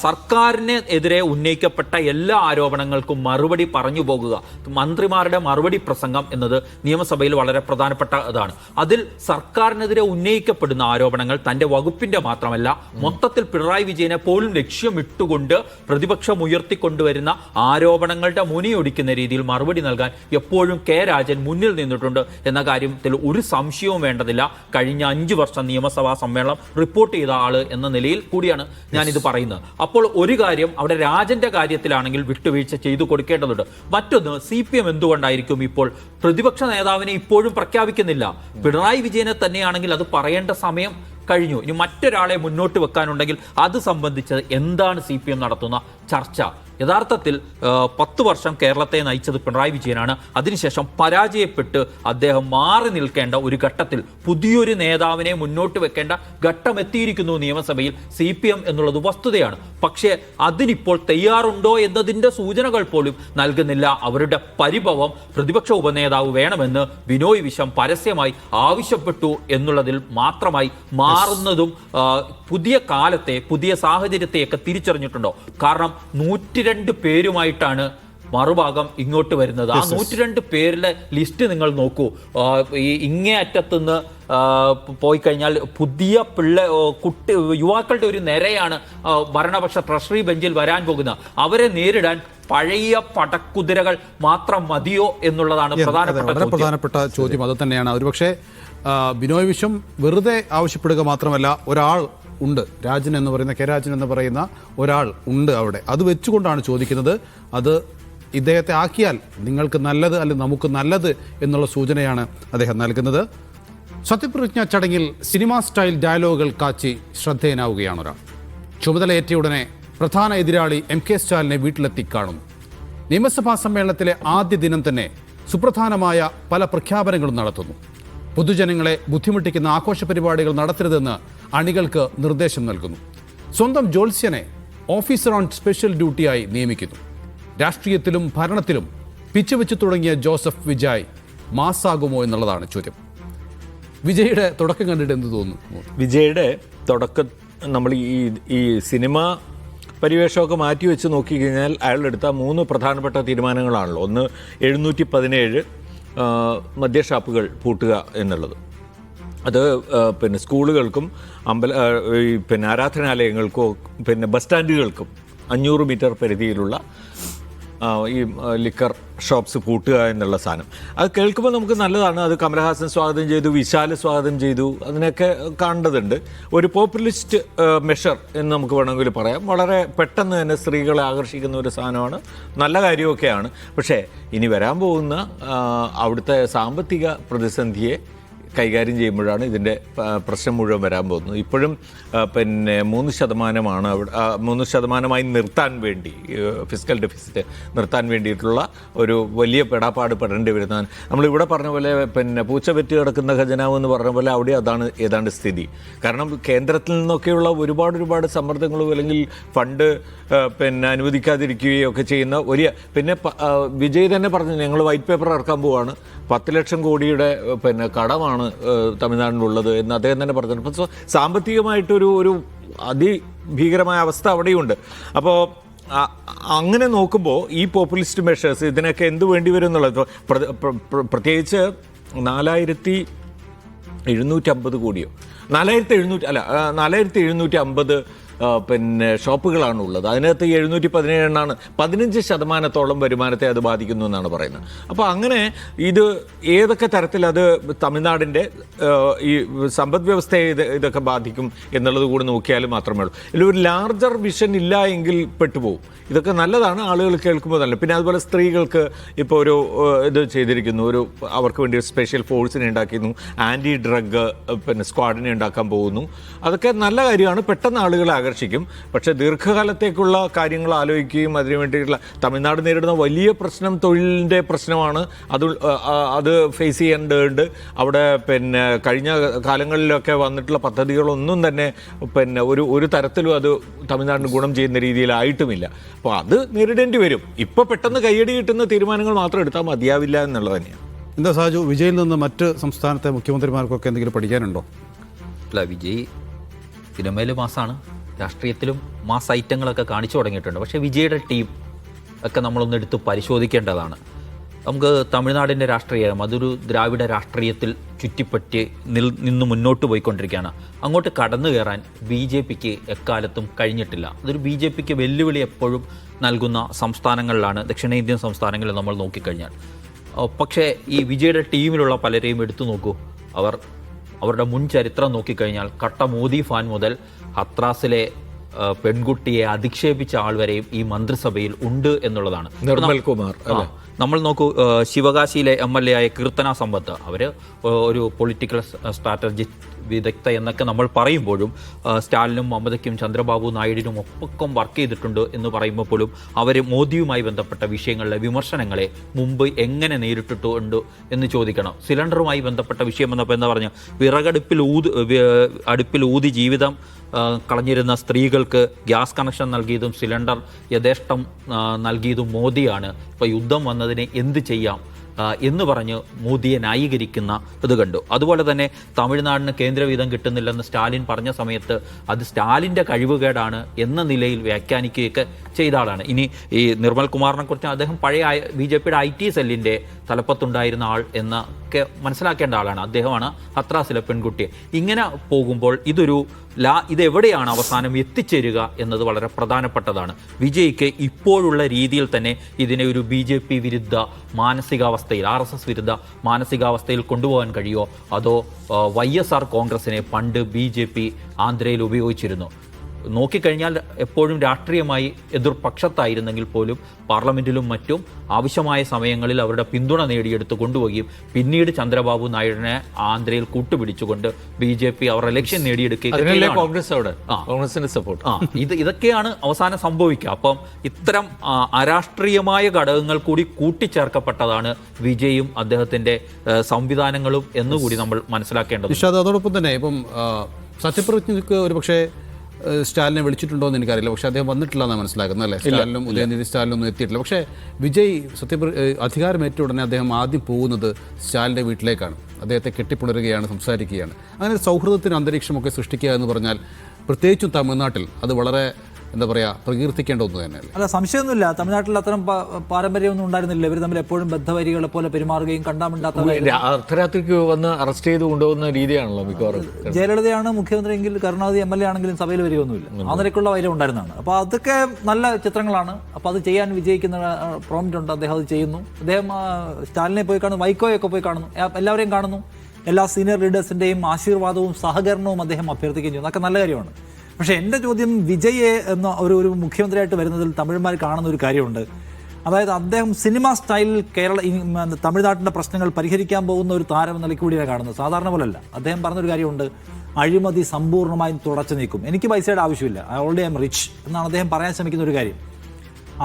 സർക്കാരിന് എതിരെ ഉന്നയിക്കപ്പെട്ട എല്ലാ ആരോപണങ്ങൾക്കും മറുപടി പറഞ്ഞു പോകുക. മന്ത്രിമാരുടെ മറുപടി പ്രസംഗം എന്നത് നിയമസഭയിൽ വളരെ പ്രധാനപ്പെട്ടതാണ്. അതിൽ സർക്കാരിനെതിരെ ഉന്നയിക്കപ്പെടുന്ന ആരോപണങ്ങൾ തൻ്റെ വകുപ്പിന്റെ മാത്രമല്ല, മൊത്തത്തിൽ പിണറായി വിജയനെ പോലും ലക്ഷ്യമിട്ടുകൊണ്ട് പ്രതിപക്ഷം ഉയർത്തിക്കൊണ്ടുവരുന്ന ആരോപണങ്ങളുടെ മുനയൊടിക്കുന്ന രീതിയിൽ മറുപടി നൽകാൻ എപ്പോഴും K. രാജൻ മുന്നിൽ നിന്നിട്ടുണ്ട് എന്ന കാര്യത്തിൽ ഒരു സംശയവും വേണ്ടതില്ല. കഴിഞ്ഞ 5 വർഷം നിയമസഭാ സമ്മേളനം റിപ്പോർട്ട് ചെയ്ത ആള് എന്ന നിലയിൽ കൂടിയാണ് ഞാനിത് പറയുന്നത്. അപ്പോൾ ഒരു കാര്യം, അവിടെ രാജന്റെ കാര്യത്തിലാണെങ്കിൽ വിട്ടുവീഴ്ച ചെയ്തു കൊടുക്കേണ്ടതുണ്ട്. മറ്റൊന്ന്, CPM എന്തുകൊണ്ടായിരിക്കും ഇപ്പോൾ പ്രതിപക്ഷ നേതാവിനെ ഇപ്പോഴും പ്രഖ്യാപിക്കുന്നില്ല? പിണറായി വിജയനെ തന്നെയാണെങ്കിൽ അത് പറയേണ്ട സമയം കഴിഞ്ഞു. ഇനി മറ്റൊരാളെ മുന്നോട്ട് വെക്കാനുണ്ടെങ്കിൽ അത് സംബന്ധിച്ച് എന്താണ് CPM നടത്തുന്ന ചർച്ച? യഥാർത്ഥത്തിൽ 10 വർഷം കേരളത്തെ നയിച്ചത് പിണറായി വിജയനാണ്. അതിനുശേഷം പരാജയപ്പെട്ട് അദ്ദേഹം മാറി നിൽക്കേണ്ട ഒരു ഘട്ടത്തിൽ പുതിയൊരു നേതാവിനെ മുന്നോട്ട് വെക്കേണ്ട ഘട്ടം എത്തിയിരിക്കുന്നു നിയമസഭയിൽ. CPM എന്നുള്ളത് വസ്തുതയാണ്. പക്ഷേ അതിനിപ്പോൾ തയ്യാറുണ്ടോ എന്നതിൻ്റെ സൂചനകൾ പോലും നൽകുന്നില്ല. അവരുടെ പരിഭവം പ്രതിപക്ഷ ഉപനേതാവ് വേണമെന്ന് ബിനോയ് വിശ്വം പരസ്യമായി ആവശ്യപ്പെട്ടു എന്നുള്ളതിൽ മാത്രമായി മാറുന്നതും പുതിയ കാലത്തെ, പുതിയ സാഹചര്യത്തെയൊക്കെ തിരിച്ചറിഞ്ഞിട്ടുണ്ടോ? കാരണം 102 പേരുമായിട്ടാണ് മറുഭാഗം ഇങ്ങോട്ട് വരുന്നത്. ആ 102 പേരിലെ ലിസ്റ്റ് നിങ്ങൾ നോക്കൂ. ഈ ഇങ്ങേ അറ്റത്തുനിന്ന് പോയി കഴിഞ്ഞാൽ പുതിയ യുവാക്കളുടെ ഒരു നിരയാണ് ഭരണപക്ഷ ട്രഷറി ബെഞ്ചിൽ വരാൻ പോകുന്നത്. അവരെ നേരിടാൻ പഴയ പടക്കുതിരകൾ മാത്രം മതിയോ എന്നുള്ളതാണ് പ്രധാനപ്പെട്ട ചോദ്യം. അത് തന്നെയാണ്. ഒരുപക്ഷെ ബിനോയ് വിശ്വം വെറുതെ ആവശ്യപ്പെടുക മാത്രമല്ല, ഒരാൾ ഉണ്ട്, രാജൻ എന്ന് പറയുന്ന, കെ രാജൻ എന്ന് പറയുന്ന ഒരാൾ ഉണ്ട് അവിടെ. അത് വെച്ചുകൊണ്ടാണ് ചോദിക്കുന്നത്. അത് ഇദ്ദേഹത്തെ ആക്കിയാൽ നിങ്ങൾക്ക് നല്ലത്, അല്ലെങ്കിൽ നമുക്ക് നല്ലത് എന്നുള്ള സൂചനയാണ് അദ്ദേഹം നൽകുന്നത്. സത്യപ്രതിജ്ഞാ ചടങ്ങിൽ സിനിമാ സ്റ്റൈൽ ഡയലോഗുകൾ കാച്ചി ശ്രദ്ധേയനാവുകയാണ് ഒരാൾ. ചുമതലയേറ്റ ഉടനെ പ്രധാന എതിരാളി MK സ്റ്റാലിനെ വീട്ടിലെത്തി കാണുന്നു. നിയമസഭാ സമ്മേളനത്തിലെ ആദ്യ ദിനം തന്നെ സുപ്രധാനമായ പല പ്രഖ്യാപനങ്ങളും നടത്തുന്നു. പൊതുജനങ്ങളെ ബുദ്ധിമുട്ടിക്കുന്ന ആഘോഷ പരിപാടികൾ നടത്തരുതെന്ന് അണികൾക്ക് നിർദ്ദേശം നൽകുന്നു. സ്വന്തം ജോത്സ്യനെ ഓഫീസർ ഓൺ സ്പെഷ്യൽ ഡ്യൂട്ടിയായി നിയമിക്കുന്നു. രാഷ്ട്രീയത്തിലും ഭരണത്തിലും പിച്ചുവെച്ചു തുടങ്ങിയ ജോസഫ് വിജയ് മാസാകുമോ എന്നുള്ളതാണ് ചോദ്യം. വിജയുടെ തുടക്കം കണ്ടിട്ട് എന്ത് തോന്നുന്നു? വിജയുടെ തുടക്കം നമ്മൾ ഈ സിനിമ പരിവേഷമൊക്കെ മാറ്റിവെച്ച് നോക്കിക്കഴിഞ്ഞാൽ അയാളുടെ എടുത്ത 3 പ്രധാനപ്പെട്ട തീരുമാനങ്ങളാണല്ലോ. ഒന്ന് 717 മദ്യഷാപ്പുകൾ പൂട്ടുക എന്നുള്ളത്. അത് പിന്നെ സ്കൂളുകൾക്കും പിന്നെ ആരാധനാലയങ്ങൾക്കും പിന്നെ ബസ് സ്റ്റാൻഡുകൾക്കും 500 മീറ്റർ പരിധിയിലുള്ള ഈ ലിക്കർ ഷോപ്സ് പൂട്ടുക എന്നുള്ള സാധനം. അത് കേൾക്കുമ്പോൾ നമുക്ക് നല്ലതാണ്. അത് കമലഹാസൻ സ്വാഗതം ചെയ്തു, വിശാൽ സ്വാഗതം ചെയ്തു, അതിനൊക്കെ കാണേണ്ടതുണ്ട്. ഒരു പോപ്പുലിസ്റ്റ് മെഷർ എന്ന് നമുക്ക് വേണമെങ്കിൽ പറയാം. വളരെ പെട്ടെന്ന് തന്നെ സ്ത്രീകളെ ആകർഷിക്കുന്ന ഒരു സാധനമാണ്. നല്ല കാര്യമൊക്കെയാണ്. പക്ഷേ ഇനി വരാൻ പോകുന്ന അവിടുത്തെ സാമ്പത്തിക പ്രതിസന്ധിയെ കൈകാര്യം ചെയ്യുമ്പോഴാണ് ഇതിൻ്റെ പ്രശ്നം മുഴുവൻ വരാൻ പോകുന്നത്. ഇപ്പോഴും പിന്നെ 3% അവിടെ 3% നിർത്താൻ വേണ്ടി, ഫിസ്ക്കൽ ഡെഫിസിറ്റ് നിർത്താൻ വേണ്ടിയിട്ടുള്ള ഒരു വലിയ പെടാപ്പാട് പെടേണ്ടി വരുന്നതാണ്. നമ്മളിവിടെ പറഞ്ഞ പോലെ പിന്നെ പൂച്ച പെറ്റി കിടക്കുന്ന ഖജനാവ് എന്ന് പറഞ്ഞ പോലെ അവിടെ അതാണ് ഏതാണ്ട് സ്ഥിതി. കാരണം കേന്ദ്രത്തിൽ നിന്നൊക്കെയുള്ള ഒരുപാട് സമ്മർദ്ദങ്ങളും അല്ലെങ്കിൽ ഫണ്ട് പിന്നെ അനുവദിക്കാതിരിക്കുകയും ഒക്കെ ചെയ്യുന്ന പിന്നെ വിജയ് തന്നെ പറഞ്ഞു, ഞങ്ങൾ വൈറ്റ് പേപ്പർ ഇറക്കാൻ പോവാണ്, 10 ലക്ഷം കോടിയുടെ പിന്നെ കടമാണ് തമിഴ്നാടിനുള്ളത് എന്ന് അദ്ദേഹം തന്നെ പറഞ്ഞു. അപ്പോൾ സാമ്പത്തികമായിട്ടൊരു അതിഭീകരമായ അവസ്ഥ അവിടെയുണ്ട്. അപ്പോൾ അങ്ങനെ നോക്കുമ്പോൾ ഈ പോപ്പുലിസ്റ്റ് മെഷേഴ്സ് ഇതിനൊക്കെ എന്ത് വേണ്ടി വരും എന്നുള്ളത്, പ്രത്യേകിച്ച് 4750 കോടിയോ 4750 പിന്നെ ഷോപ്പുകളാണുള്ളത്. അതിനകത്ത് 717 15% വരുമാനത്തെ അത് ബാധിക്കുന്നു എന്നാണ് പറയുന്നത്. അപ്പോൾ അങ്ങനെ ഇത് ഏതൊക്കെ തരത്തിൽ അത് തമിഴ്നാടിൻ്റെ ഈ സമ്പദ് വ്യവസ്ഥയെ ഇതൊക്കെ ബാധിക്കും എന്നുള്ളത് കൂടി നോക്കിയാൽ മാത്രമേ ഉള്ളൂ. ഇതിലൊരു ലാർജർ വിഷൻ ഇല്ല എങ്കിൽ പെട്ടുപോകും. ഇതൊക്കെ നല്ലതാണ്, ആളുകൾ കേൾക്കുമ്പോൾ നല്ല. പിന്നെ അതുപോലെ സ്ത്രീകൾക്ക് ഇപ്പോൾ ഒരു ഇത് ചെയ്തിരിക്കുന്നു, അവർക്ക് വേണ്ടി ഒരു സ്പെഷ്യൽ ഫോഴ്സിനെ ഉണ്ടാക്കിയിരുന്നു, ആൻറ്റി ഡ്രഗ് പിന്നെ സ്ക്വാഡിനെ ഉണ്ടാക്കാൻ പോകുന്നു. അതൊക്കെ നല്ല കാര്യമാണ്, പെട്ടെന്ന് ആളുകളെ ആകർഷിക്കും. പക്ഷേ ദീർഘകാലത്തേക്കുള്ള കാര്യങ്ങൾ ആലോചിക്കുകയും അതിനു വേണ്ടിയിട്ടുള്ള തമിഴ്നാട് നേരിടുന്ന വലിയ പ്രശ്നം തൊഴിലിൻ്റെ പ്രശ്നമാണ്. അത് ഫേസ് ചെയ്യേണ്ടതുണ്ട്. അവിടെ പിന്നെ കഴിഞ്ഞ കാലങ്ങളിലൊക്കെ വന്നിട്ടുള്ള പദ്ധതികളൊന്നും തന്നെ പിന്നെ ഒരു തരത്തിലും അത് തമിഴ്നാടിന് ഗുണം ചെയ്യുന്ന രീതിയിലായിട്ടുമില്ല. അപ്പോൾ അത് നേരിടേണ്ടി വരും. ഇപ്പോൾ പെട്ടെന്ന് കയ്യടി കിട്ടുന്ന തീരുമാനങ്ങൾ മാത്രം എടുത്താൽ മതിയാവില്ല എന്നുള്ളത് തന്നെയാണ്. എന്താ സാജു, വിജയിൽ നിന്ന് മറ്റ് സംസ്ഥാനത്തെ മുഖ്യമന്ത്രിമാർക്കൊക്കെ എന്തെങ്കിലും പഠിക്കാനുണ്ടോ? അല്ല, വിജയ് സിനിമയിൽ മാസാണ്, രാഷ്ട്രീയത്തിലും മാസ് ഐറ്റങ്ങളൊക്കെ കാണിച്ചു തുടങ്ങിയിട്ടുണ്ട്. പക്ഷേ വിജയുടെ ടീം ഒക്കെ നമ്മളൊന്ന് എടുത്ത് പരിശോധിക്കേണ്ടതാണ്. നമുക്ക് തമിഴ്നാടിൻ്റെ രാഷ്ട്രീയം അതൊരു ദ്രാവിഡ രാഷ്ട്രീയത്തിൽ ചുറ്റിപ്പറ്റി നിന്ന് മുന്നോട്ട് പോയിക്കൊണ്ടിരിക്കുകയാണ്. അങ്ങോട്ട് കടന്നു കയറാൻ BJPക്ക് എക്കാലത്തും കഴിഞ്ഞിട്ടില്ല. അതൊരു BJPക്ക് വെല്ലുവിളി എപ്പോഴും നൽകുന്ന സംസ്ഥാനങ്ങളിലാണ് ദക്ഷിണേന്ത്യൻ സംസ്ഥാനങ്ങളിൽ നമ്മൾ നോക്കിക്കഴിഞ്ഞാൽ. പക്ഷേ ഈ വിജയുടെ ടീമിലുള്ള പലരെയും എടുത്തു നോക്കൂ, അവർ അവരുടെ മുൻ ചരിത്രം നോക്കിക്കഴിഞ്ഞാൽ കട്ട മോദി ഫാൻ മുതൽ ഹത്രാസിലെ പെൺകുട്ടിയെ അധിക്ഷേപിച്ച ആൾ വരെയും ഈ മന്ത്രിസഭയിൽ ഉണ്ട് എന്നുള്ളതാണ്. നിർമ്മൽ കുമാർ നമ്മൾ നോക്കൂ, ശിവകാശിയിലെ MLA ആയ കീർത്തന സമ്പത്ത്, അവർ ഒരു പൊളിറ്റിക്കൽ സ്ട്രാറ്റജി വിദഗ്ധ എന്നൊക്കെ നമ്മൾ പറയുമ്പോഴും സ്റ്റാലിനും മമതയ്ക്കും ചന്ദ്രബാബു നായിഡുവിനും ഒപ്പം വർക്ക് ചെയ്തിട്ടുണ്ട് എന്ന് പറയുമ്പോൾ പോലും അവർ മോദിയുമായി ബന്ധപ്പെട്ട വിഷയങ്ങളിലെ വിമർശനങ്ങളെ മുമ്പ് എങ്ങനെ നേരിട്ടിട്ടുണ്ട് എന്ന് ചോദിക്കണം. സിലിണ്ടറുമായി ബന്ധപ്പെട്ട വിഷയം എന്നപ്പോൾ എന്താ പറഞ്ഞ അടുപ്പിൽ ഊതി ജീവിതം കളഞ്ഞിരുന്ന സ്ത്രീകൾക്ക് ഗ്യാസ് കണക്ഷൻ നൽകിയതും സിലിണ്ടർ യഥേഷ്ടം നൽകിയതും മോദിയാണ്. ഇപ്പോൾ യുദ്ധം വന്നതിനെ എന്ത് ചെയ്യാം എന്ന് പറഞ്ഞ് മോദിയെ ന്യായീകരിക്കുന്ന ഇത് കണ്ടു. അതുപോലെ തന്നെ തമിഴ്നാടിന് കേന്ദ്രവിഹിതം കിട്ടുന്നില്ലെന്ന് സ്റ്റാലിൻ പറഞ്ഞ സമയത്ത് അത് സ്റ്റാലിൻ്റെ കഴിവുകേടാണ് എന്ന നിലയിൽ വ്യാഖ്യാനിക്കുകയൊക്കെ ചെയ്ത ആളാണ്. ഇനി ഈ നിർമ്മൽ കുമാറിനെ കുറിച്ച് അദ്ദേഹം പഴയ BJPയുടെ IT സെല്ലിൻ്റെ തലപ്പത്തുണ്ടായിരുന്ന ആൾ എന്നൊക്കെ മനസ്സിലാക്കേണ്ട ആളാണ്. അദ്ദേഹമാണ് ഹത്രാസിലെ പെൺകുട്ടിയെ. ഇങ്ങനെ പോകുമ്പോൾ ഇതെവിടെയാണ് അവസാനം എത്തിച്ചേരുക എന്നത് വളരെ പ്രധാനപ്പെട്ടതാണ്. വിജയ്ക്ക് ഇപ്പോഴുള്ള രീതിയിൽ തന്നെ ഇതിനെ ഒരു BJP വിരുദ്ധ മാനസികാവസ്ഥയിൽ, RSS വിരുദ്ധ മാനസികാവസ്ഥയിൽ കൊണ്ടുപോകാൻ കഴിയുമോ, അതോ YSR കോൺഗ്രസിനെ പണ്ട് BJP ആന്ധ്രയിൽ ഉപയോഗിച്ചിരുന്നു? നോക്കിക്കഴിഞ്ഞാൽ എപ്പോഴും രാഷ്ട്രീയമായി എതിർപക്ഷത്തായിരുന്നെങ്കിൽ പോലും പാർലമെന്റിലും മറ്റും ആവശ്യമായ സമയങ്ങളിൽ അവരുടെ പിന്തുണ നേടിയെടുത്ത് കൊണ്ടുപോവുകയും പിന്നീട് ചന്ദ്രബാബു നായിഡുവിനെ ആന്ധ്രയിൽ കൂട്ടുപിടിച്ചുകൊണ്ട് BJP അവരുടെ ലക്ഷ്യം നേടിയെടുക്കുകയും കോൺഗ്രസിന്റെ സപ്പോർട്ട് ഇതൊക്കെയാണ് അവസാനം സംഭവിക്കുക. അപ്പം ഇത്തരം അരാഷ്ട്രീയമായ ഘടകങ്ങൾ കൂടി കൂട്ടിച്ചേർക്കപ്പെട്ടതാണ് വിജയും അദ്ദേഹത്തിന്റെ സംവിധാനങ്ങളും എന്നുകൂടി നമ്മൾ മനസ്സിലാക്കേണ്ടത്. അതോടൊപ്പം തന്നെ ഇപ്പം സത്യപ്രതിജ്ഞയ്ക്ക് ഒരുപക്ഷെ സ്റ്റാലിനെ വിളിച്ചിട്ടുണ്ടോ എന്ന് എനിക്കറിയില്ല, പക്ഷേ അദ്ദേഹം വന്നിട്ടില്ല എന്നാണ് മനസ്സിലാക്കുന്നത് അല്ലേ? സ്റ്റാലിനും ഉദയനിധി സ്റ്റാലിനും ഒന്നും എത്തിയിട്ടില്ല. പക്ഷേ വിജയ് അധികാരമേറ്റ ഉടനെ അദ്ദേഹം ആദ്യം പോകുന്നത് സ്റ്റാലിൻ്റെ വീട്ടിലേക്കാണ്. അദ്ദേഹത്തെ കെട്ടിപ്പുണരുകയാണ്, സംസാരിക്കുകയാണ്. അങ്ങനെ സൗഹൃദത്തിന് അന്തരീക്ഷമൊക്കെ സൃഷ്ടിക്കുക എന്ന് പറഞ്ഞാൽ പ്രത്യേകിച്ചും തമിഴ്നാട്ടിൽ അത് വളരെ എന്താ പറയുക, പ്രകീർത്തിക്കേണ്ട ഒന്ന് തന്നെയല്ലേ? അല്ല, സംശയമൊന്നുമില്ല. തമിഴ്നാട്ടിൽ അത്തരം പാരമ്പര്യമൊന്നും ഉണ്ടായിരുന്നില്ല. ഇവർ തമ്മിൽ എപ്പോഴും ബദ്ധവരികളെ പോലെ പെരുമാറുകയും കണ്ടാമിണ്ടാത്ത അർദ്ധരാത്രിക്ക് വന്ന് അറസ്റ്റ് ചെയ്ത് കൊണ്ടുപോകുന്ന രീതിയാണല്ലോ മിക്കവാറും. ജയലളിതയാണ് മുഖ്യമന്ത്രിയെങ്കിൽ കരുണാനിധി MLA ആണെങ്കിലും സഭയിൽ വരികയൊന്നുമില്ല. ആ നിലയ്ക്കുള്ള വൈരം ഉണ്ടായിരുന്നതാണ്. അപ്പോൾ അതൊക്കെ നല്ല ചിത്രങ്ങളാണ്. അപ്പോൾ അത് ചെയ്യാൻ വിജയിക്കുന്ന പ്രോംപ്റ്റ് ഉണ്ട്. അദ്ദേഹം അത് ചെയ്യുന്നു. അദ്ദേഹം സ്റ്റാലിനെ പോയി കാണുന്നു, വൈക്കോയൊക്കെ പോയി കാണുന്നു, എല്ലാവരെയും കാണുന്നു. എല്ലാ സീനിയർ ലീഡേഴ്സിൻ്റെയും ആശീർവാദവും സഹകരണവും അദ്ദേഹം അഭ്യർത്ഥിക്കുകയും ചെയ്യുന്നു. അതൊക്കെ നല്ല കാര്യമാണ്. പക്ഷേ എൻ്റെ ചോദ്യം, വിജയെ എന്ന ഒരു മുഖ്യമന്ത്രിയായിട്ട് വരുന്നതിൽ തമിഴന്മാർ കാണുന്ന ഒരു കാര്യമുണ്ട്. അതായത് അദ്ദേഹം സിനിമ സ്റ്റൈലിൽ തമിഴ്നാട്ടിൻ്റെ പ്രശ്നങ്ങൾ പരിഹരിക്കാൻ പോകുന്ന ഒരു താരം എന്ന നിലയ്ക്ക് കൂടിയാണ് കാണുന്നത്. സാധാരണ പോലല്ല. അദ്ദേഹം പറഞ്ഞൊരു കാര്യമുണ്ട്, അഴിമതി സമ്പൂർണ്ണമായും തുടച്ചു നീക്കും, എനിക്ക് പൈസയുടെ ആവശ്യമില്ല, ഐ ഓൾറെഡി ആം റിച്ച് എന്നാണ് അദ്ദേഹം പറയാൻ ശ്രമിക്കുന്ന ഒരു കാര്യം.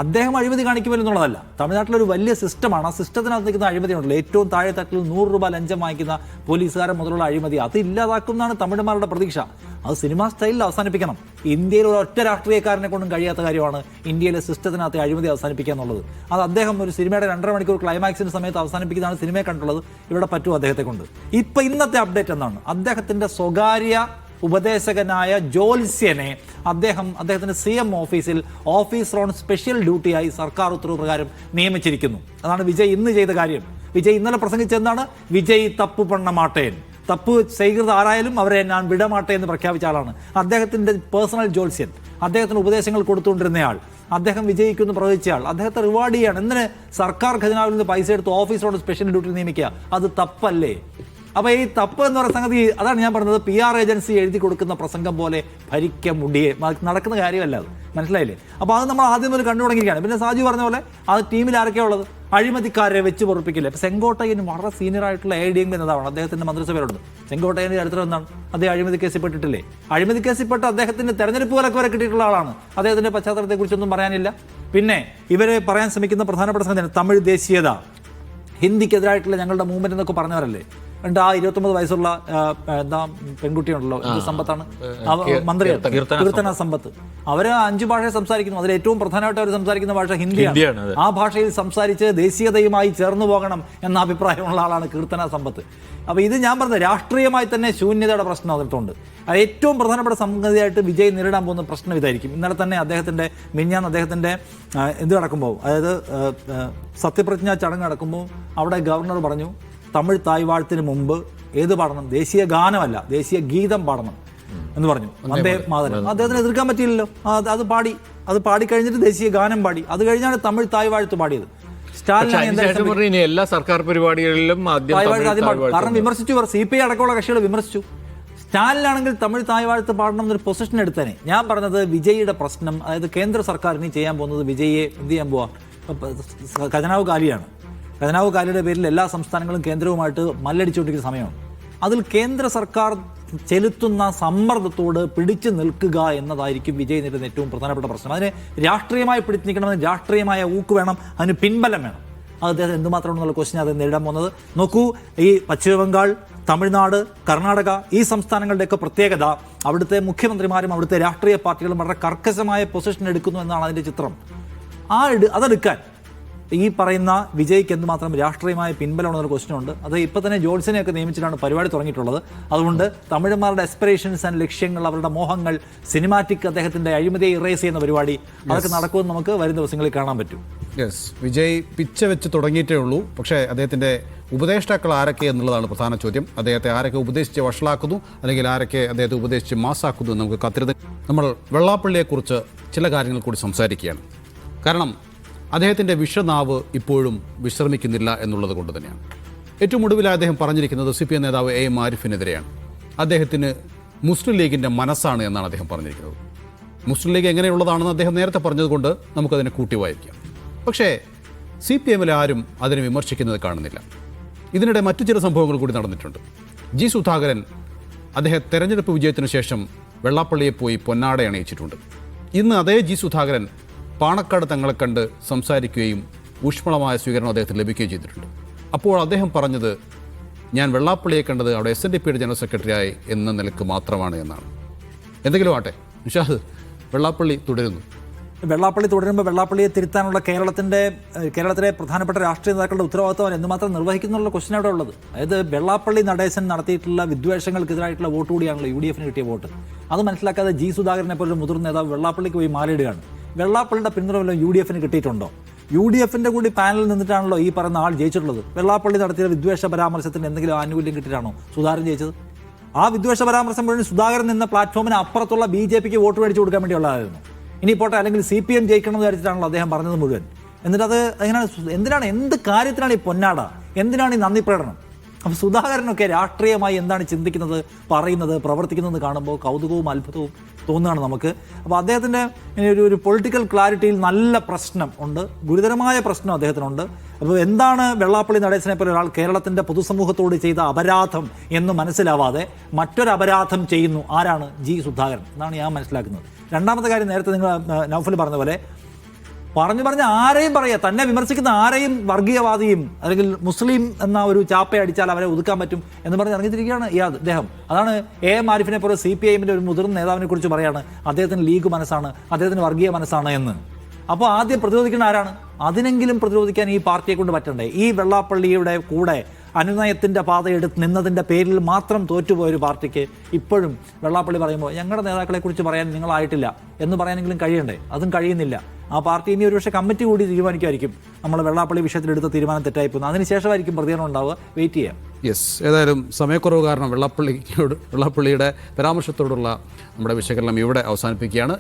അദ്ദേഹം അഴിമതി കാണിക്കുമെന്നുള്ളതല്ല. തമിഴ്നാട്ടിലൊരു വലിയ സിസ്റ്റമാണ്. ആ സിസ്റ്റത്തിനകത്ത് നിൽക്കുന്ന അഴിമതിയുണ്ടല്ലോ, ഏറ്റവും താഴെ തട്ടിൽ 100 രൂപ ലഞ്ചം വാങ്ങിക്കുന്ന പോലീസുകാരൻ മുതലുള്ള അഴിമതി, അത് ഇല്ലാതാക്കുന്നതാണ് തമിഴന്മാരുടെ പ്രതീക്ഷ. അത് സിനിമാ സ്റ്റൈലിൽ അവസാനിപ്പിക്കണം. ഇന്ത്യയിൽ ഒരൊറ്റ രാഷ്ട്രീയക്കാരനെ കൊണ്ടും കഴിയാത്ത കാര്യമാണ് ഇന്ത്യയിലെ സിസ്റ്റത്തിനകത്ത് അഴിമതി അവസാനിപ്പിക്കുക എന്നുള്ളത്. അത് അദ്ദേഹം ഒരു സിനിമയുടെ 2.5 മണിക്കൂർ ക്ലൈമാക്സിൻ്റെ സമയത്ത് അവസാനിപ്പിക്കുന്നതാണ് സിനിമയെ കണ്ടുള്ളത്. ഇവിടെ പറ്റും അദ്ദേഹത്തെ കൊണ്ട്. ഇന്നത്തെ അപ്ഡേറ്റ് എന്താണ്? അദ്ദേഹത്തിൻ്റെ സ്വകാര്യ ഉപദേശകനായ ജോത്സ്യനെ അദ്ദേഹത്തിന്റെ CM ഓഫീസിൽ ഓഫീസർ ഓൺ സ്പെഷ്യൽ ഡ്യൂട്ടിയായി സർക്കാർ ഉത്തരവ് പ്രകാരം നിയമിച്ചിരിക്കുന്നു. അതാണ് വിജയ് ഇന്ന് ചെയ്ത കാര്യം. വിജയ് ഇന്നലെ പ്രസംഗിച്ചെന്താണ്? വിജയ് തപ്പു പണ്ണ മാട്ടേൻ, തപ്പ് ചെയ്തത് ആരായാലും അവരെ ഞാൻ വിടമാട്ടെ എന്ന് പ്രഖ്യാപിച്ച ആളാണ്. അദ്ദേഹത്തിൻ്റെ പേഴ്സണൽ ജോത്സ്യൻ, അദ്ദേഹത്തിന് ഉപദേശങ്ങൾ കൊടുത്തുകൊണ്ടിരുന്നയാൾ, അദ്ദേഹം വിജയിക്കുമെന്ന് പ്രവചിച്ചയാൾ, അദ്ദേഹത്തെ റിവാർഡ് ചെയ്യാണ്. എന്തിന് സർക്കാർ ഖജനാവിൽ നിന്ന് പൈസ എടുത്ത് ഓഫീസറോട് സ്പെഷ്യൽ ഡ്യൂട്ടി നിയമിക്കുക? അത് തപ്പല്ലേ? അപ്പോൾ ഈ തപ്പ് എന്ന് പറയുന്ന സംഗതി, അതാണ് ഞാൻ പറഞ്ഞത്, PR ഏജൻസി എഴുതി കൊടുക്കുന്ന പ്രസംഗം പോലെ ഭരിക്ക മുടിയെ നടക്കുന്ന കാര്യമല്ല അത്. മനസ്സിലായില്ലേ? അപ്പോൾ അത് നമ്മൾ ആദ്യം മുതൽ കണ്ടു തുടങ്ങിയിരിക്കുകയാണ്. പിന്നെ സാജു പറഞ്ഞ പോലെ അത് ടീമിൽ ആരൊക്കെയാണ് ഉള്ളത്? അഴിമതിക്കാരെ വെച്ച് പൊറപ്പിക്കില്ല. ഇപ്പോൾ സെങ്കോട്ടയ്യന് വളരെ സീനിയർ ആയിട്ടുള്ള ADMK എന്നതാണ് അദ്ദേഹത്തിൻ്റെ മന്ത്രിസഭയിലുണ്ട്. സെങ്കോട്ടയ്യന് ചരിത്രം എന്താണ്? അദ്ദേഹം അഴിമതി കേസിൽ പെട്ടിട്ടില്ലേ? അഴിമതി കേസിൽ പെട്ട് അദ്ദേഹത്തിൻ്റെ തെരഞ്ഞെടുപ്പ് വരെ കിട്ടിയിട്ടുള്ള ആളാണ്. അദ്ദേഹത്തിൻ്റെ പശ്ചാത്തലത്തെക്കുറിച്ചൊന്നും പറയാനില്ല. പിന്നെ ഇവരെ പറയാൻ ശ്രമിക്കുന്ന പ്രധാനപ്പെട്ട സംഗതിയാണ് തമിഴ് ദേശീയത, ഹിന്ദിക്കെതിരായിട്ടുള്ള ഞങ്ങളുടെ മൂവ്മെന്റ് എന്നൊക്കെ പറഞ്ഞവരല്ലേ. ഉണ്ട് ആ 29 വയസ്സുള്ള പെൺകുട്ടിയുണ്ടല്ലോ, സമ്പത്താണ് മന്ത്രി, കീർത്തന സമ്പത്ത്. അവര് 5 ഭാഷ സംസാരിക്കുന്നു. അതിൽ ഏറ്റവും പ്രധാനമായിട്ട് അവർ സംസാരിക്കുന്ന ഭാഷ ഹിന്ദിയാണ്. ആ ഭാഷയിൽ സംസാരിച്ച് ദേശീയതയുമായി ചേർന്ന് പോകണം എന്ന അഭിപ്രായമുള്ള ആളാണ് കീർത്തന സമ്പത്ത്. അപ്പോൾ ഇത് ഞാൻ പറഞ്ഞത് രാഷ്ട്രീയമായി തന്നെ ശൂന്യതയുടെ പ്രശ്നം അതിട്ടുണ്ട്. ഏറ്റവും പ്രധാനപ്പെട്ട സംഗതിയായിട്ട് വിജയ് നേരിടാൻ പോകുന്ന പ്രശ്നം ഇതായിരിക്കും. ഇന്നലെ തന്നെ മിനിഞ്ഞാന്ന് അദ്ദേഹത്തിൻ്റെ ഇത് നടക്കുമ്പോൾ, അതായത് സത്യപ്രതിജ്ഞാ ചടങ്ങ് നടക്കുമ്പോൾ അവിടെ ഗവർണർ പറഞ്ഞു, തമിഴ് തായ്വാഴ്ത്തിന് മുമ്പ് ഏത് പാടണം? ദേശീയ ഗാനമല്ല, ദേശീയ ഗീതം പാടണം എന്ന് പറഞ്ഞു. വന്ദേ മാതരം. അദ്ദേഹത്തിന് എതിർക്കാൻ പറ്റിയില്ലല്ലോ. അത് പാടിക്കഴിഞ്ഞിട്ട് ദേശീയ ഗാനം പാടി. അത് കഴിഞ്ഞാണ് തമിഴ് തായ്വാഴ്ത്ത് പാടിയത്. സ്റ്റാലിനാണ് എന്തായാലും അതിനുശേഷം പറഞ്ഞു ഇനി എല്ലാ സർക്കാർ പരിപാടികളിലും ആദ്യം തായ്വാഴ്ത്ത് ആദ്യം പാടും. തായ്വാഴ്ത്ത് കാരണം വിമർശിച്ചു, CPI അടക്കമുള്ള കക്ഷികൾ വിമർശിച്ചു. സ്റ്റാലിനാണെങ്കിൽ തമിഴ് തായ്വാഴ്ത്ത് പാടണം എന്നൊരു പൊസിഷൻ എടുത്തേനെ. ഞാൻ പറഞ്ഞത് വിജയിയുടെ പ്രശ്നം, അതായത് കേന്ദ്ര സർക്കാർ ഇനി ചെയ്യാൻ പോകുന്നത് വിജയിയെ എന്ത് ചെയ്യാൻ പോവാ, ഖജനാവ് കാലിയാണ്. ഖജനാവ് കാലിയുടെ പേരിൽ എല്ലാ സംസ്ഥാനങ്ങളും കേന്ദ്രവുമായിട്ട് മല്ലടിച്ചുകൊണ്ടിരിക്കുന്ന സമയമാണ്. അതിൽ കേന്ദ്ര സർക്കാർ ചെലുത്തുന്ന സമ്മർദ്ദത്തോട് പിടിച്ചു നിൽക്കുക എന്നതായിരിക്കും വിജയ് നേരിടുന്ന ഏറ്റവും പ്രധാനപ്പെട്ട പ്രശ്നം. അതിന് രാഷ്ട്രീയമായി പിടിച്ചു നിൽക്കണമെന്ന് രാഷ്ട്രീയമായ ഊക്ക് വേണം, അതിന് പിൻബലം വേണം. അത് അദ്ദേഹം എന്തുമാത്രം എന്നുള്ള ക്വസ്റ്റ്യൻ അത് നേരിടാൻ പോകുന്നത്. നോക്കൂ, ഈ പശ്ചിമ ബംഗാൾ, തമിഴ്നാട്, കർണാടക ഈ സംസ്ഥാനങ്ങളുടെയൊക്കെ പ്രത്യേകത അവിടുത്തെ മുഖ്യമന്ത്രിമാരും അവിടുത്തെ രാഷ്ട്രീയ പാർട്ടികളും വളരെ കർക്കശമായ പൊസിഷൻ എടുക്കുന്നു എന്നാണ് അതിൻ്റെ ചിത്രം. അതെടുക്കാൻ ഈ പറയുന്ന വിജയ്ക്ക് എന്തുമാത്രം രാഷ്ട്രീയമായ പിൻബലമുള്ളൊരു ക്വസ്റ്റ്യൻ ഉണ്ട്. അത് ഇപ്പോൾ തന്നെ ജോൺസനെയൊക്കെ നിയമിച്ചിട്ടാണ് പരിപാടി തുടങ്ങിയിട്ടുള്ളത്. അതുകൊണ്ട് തമിഴന്മാരുടെ എസ്പിറേഷൻസ് ആൻഡ് ലക്ഷ്യങ്ങൾ, അവരുടെ മോഹങ്ങൾ, സിനിമാറ്റിക് അദ്ദേഹത്തിൻ്റെ അഴിമതിയെ ഇറേസ് ചെയ്യുന്ന പരിപാടി അതൊക്കെ നടക്കുമെന്ന് നമുക്ക് വരും ദിവസങ്ങളിൽ കാണാൻ പറ്റും. യെസ്, വിജയ് പിച്ച വെച്ച് തുടങ്ങിയിട്ടേ ഉള്ളൂ. പക്ഷേ അദ്ദേഹത്തിൻ്റെ ഉപദേഷ്ടാക്കൾ ആരൊക്കെ എന്നുള്ളതാണ് പ്രധാന ചോദ്യം. അദ്ദേഹത്തെ ആരൊക്കെ ഉപദേശിച്ച് വഷളാക്കുന്നു, അല്ലെങ്കിൽ ആരൊക്കെ അദ്ദേഹത്തെ ഉപദേശിച്ച് മാസാക്കുന്നു എന്ന് നമുക്ക് കാത്തിരുന്ന് നമ്മൾ വെള്ളാപ്പള്ളിയെക്കുറിച്ച് ചില കാര്യങ്ങൾ കൂടി സംസാരിക്കുകയാണ്. കാരണം അദ്ദേഹത്തിൻ്റെ വിഷനാവ് ഇപ്പോഴും വിശ്രമിക്കുന്നില്ല എന്നുള്ളത് കൊണ്ട് തന്നെയാണ്. ഏറ്റവും ഒടുവിലായി അദ്ദേഹം പറഞ്ഞിരിക്കുന്നത് CPM നേതാവ് AM ആരിഫിനെതിരെയാണ്. അദ്ദേഹത്തിന് മുസ്ലിം ലീഗിൻ്റെ മനസ്സാണ് എന്നാണ് അദ്ദേഹം പറഞ്ഞിരിക്കുന്നത്. മുസ്ലിം ലീഗ് എങ്ങനെയുള്ളതാണെന്ന് അദ്ദേഹം നേരത്തെ പറഞ്ഞതുകൊണ്ട് നമുക്കതിനെ കൂട്ടി വായിക്കാം. പക്ഷേ CPMൽ ആരും അതിനെ വിമർശിക്കുന്നത് കാണുന്നില്ല. ഇതിനിടെ മറ്റു ചില സംഭവങ്ങൾ കൂടി നടന്നിട്ടുണ്ട്. G. സുധാകരൻ അദ്ദേഹം തെരഞ്ഞെടുപ്പ് വിജയത്തിനു ശേഷം വെള്ളാപ്പള്ളിയെ പോയി പൊന്നാട അണിയിച്ചിട്ടുണ്ട്. ഇന്ന് അതേ G. സുധാകരൻ പാണക്കാട് തങ്ങളെ കണ്ട് സംസാരിക്കുകയും ഊഷ്മളമായ സ്വീകരണം അദ്ദേഹത്തിന് ലഭിക്കുകയും ചെയ്തിട്ടുണ്ട്. അപ്പോൾ അദ്ദേഹം പറഞ്ഞത്, ഞാൻ വെള്ളാപ്പള്ളിയെ കണ്ടത് അവിടെ SNDPയുടെ ജനറൽ സെക്രട്ടറിയായി എന്ന നിലക്ക് മാത്രമാണ് എന്നാണ്. എന്തെങ്കിലും ആട്ടെ, നിഷാദ്, വെള്ളാപ്പള്ളി തുടരുന്നു. വെള്ളാപ്പള്ളി തുടരുമ്പോൾ വെള്ളാപ്പള്ളിയെ തിരുത്താനുള്ള കേരളത്തിലെ പ്രധാനപ്പെട്ട രാഷ്ട്രീയ നേതാക്കളുടെ ഉത്തരവാദിത്വം എന്തുമാത്രം നിർവഹിക്കുന്നുള്ള ക്വസ്റ്റ്യൻ അവിടെ ഉള്ളത്. അതായത് വെള്ളാപ്പള്ളി നടേശൻ നടത്തിയിട്ടുള്ള വിദ്വേഷങ്ങൾക്കെതിരായിട്ടുള്ള വോട്ട് കൂടിയാണല്ലോ UDFന് കിട്ടിയ വോട്ട്. അത് മനസ്സിലാക്കാതെ G. സുധാകരനെ പോലൊരു മുതിർന്ന നേതാവ് വെള്ളാപ്പള്ളിക്ക് പോയി മാലയിടുകയാണ്. വെള്ളാപ്പള്ളിയുടെ പിന്തുണ വല്ലതും UDFന് കിട്ടിയിട്ടുണ്ടോ? UDFന്റെ കൂടി പാനലിൽ നിന്നിട്ടാണല്ലോ ഈ പറയുന്ന ആൾ ജയിച്ചിട്ടുള്ളത്. വെള്ളാപ്പള്ളി നടത്തിയ വിദ്വേഷ പരാമർശത്തിന് എന്തെങ്കിലും ആനുകൂല്യം കിട്ടിയിട്ടാണോ സുധാകരൻ ജയിച്ചത്? ആ വിദ്വേഷ പരാമർശം മുഴുവൻ സുധാകരൻ നിന്ന പ്ലാറ്റ്ഫോമിന് അപ്പുറത്തുള്ള BJPക്ക് വോട്ട് മേടിച്ചു കൊടുക്കാൻ വേണ്ടിയുള്ളതായിരുന്നു. ഇനി പോട്ടെ, അല്ലെങ്കിൽ CPM ജയിക്കണം എന്ന് വിചാരിച്ചിട്ടാണല്ലോ അദ്ദേഹം പറഞ്ഞത് മുഴുവൻ. എന്നിട്ട് അത് എന്തിനാണ്, എന്ത് കാര്യത്തിനാണ് ഈ പൊന്നാട, എന്തിനാണ് ഈ നന്ദി പ്രകടനം? അപ്പോൾ സുധാകരനൊക്കെ രാഷ്ട്രീയമായി എന്താണ് ചിന്തിക്കുന്നത്, പറയുന്നത്, പ്രവർത്തിക്കുന്നത് കാണുമ്പോൾ കൗതുകവും അത്ഭുതവും തോന്നുകയാണ് നമുക്ക്. അപ്പോൾ അദ്ദേഹത്തിൻ്റെ ഒരു പൊളിറ്റിക്കൽ ക്ലാരിറ്റിയിൽ നല്ല പ്രശ്നം ഉണ്ട്, ഗുരുതരമായ പ്രശ്നം അദ്ദേഹത്തിനുണ്ട്. അപ്പോൾ എന്താണ് വെള്ളാപ്പള്ളി നടേശനെ പോലെ ഒരാൾ കേരളത്തിൻ്റെ പൊതുസമൂഹത്തോട് ചെയ്ത അപരാധം എന്ന് മനസ്സിലാവാതെ മറ്റൊരു അപരാധം ചെയ്യുന്നു. ആരാണ്? G. സുധാകരൻ എന്നാണ് ഞാൻ മനസ്സിലാക്കുന്നത്. രണ്ടാമത്തെ കാര്യം, നേരത്തെ നിങ്ങൾ നൗഫൽ പറഞ്ഞ പോലെ പറഞ്ഞ് ആരെയും പറയുക, തന്നെ വിമർശിക്കുന്ന ആരെയും വർഗീയവാദിയും അല്ലെങ്കിൽ മുസ്ലിം എന്ന ഒരു ചാപ്പയടിച്ചാൽ അവരെ ഒതുക്കാൻ പറ്റും എന്ന് പറഞ്ഞ് ഇറങ്ങിത്തിരിക്കുകയാണ് ഈ അദ്ദേഹം. അതാണ് AM ആരിഫിനെ പോലെ CPIMൻ്റെ ഒരു മുതിർന്ന നേതാവിനെ കുറിച്ച് പറയാണ് അദ്ദേഹത്തിന് ലീഗ് മനസ്സാണ്, അദ്ദേഹത്തിന് വർഗീയ മനസ്സാണ് എന്ന്. അപ്പോൾ ആദ്യം പ്രതിരോധിക്കുന്ന ആരാണ്? അതിനെങ്കിലും പ്രതിരോധിക്കാൻ ഈ പാർട്ടിയെ കൊണ്ട് പറ്റണ്ടേ? ഈ വെള്ളാപ്പള്ളിയുടെ കൂടെ അനുനയത്തിൻ്റെ പാതയെടുത്ത് നിന്നതിൻ്റെ പേരിൽ മാത്രം തോറ്റുപോയൊരു പാർട്ടിക്ക് ഇപ്പോഴും വെള്ളാപ്പള്ളി പറയുമ്പോൾ ഞങ്ങളുടെ നേതാക്കളെക്കുറിച്ച് പറയാൻ നിങ്ങളായിട്ടില്ല എന്ന് പറയാനെങ്കിലും കഴിയണ്ടേ? അതും കഴിയുന്നില്ല. ആ പാർട്ടി ഇനി ഒരുപക്ഷെ കമ്മിറ്റി കൂടി തീരുമാനിക്കുമായിരിക്കും നമ്മൾ വെള്ളാപ്പള്ളി വിഷയത്തിലെടുത്ത തീരുമാനം തെറ്റായി പോകുന്നത്. അതിനുശേഷമായിരിക്കും പ്രതികരണം ഉണ്ടാവുക. വെയിറ്റ് ചെയ്യാം. യെസ്, ഏതായാലും സമയക്കുറവ് കാരണം വെള്ളാപ്പള്ളിയുടെ പരാമർശത്തോടുള്ള നമ്മുടെ വിശകലനം ഇവിടെ അവസാനിപ്പിക്കുകയാണ്.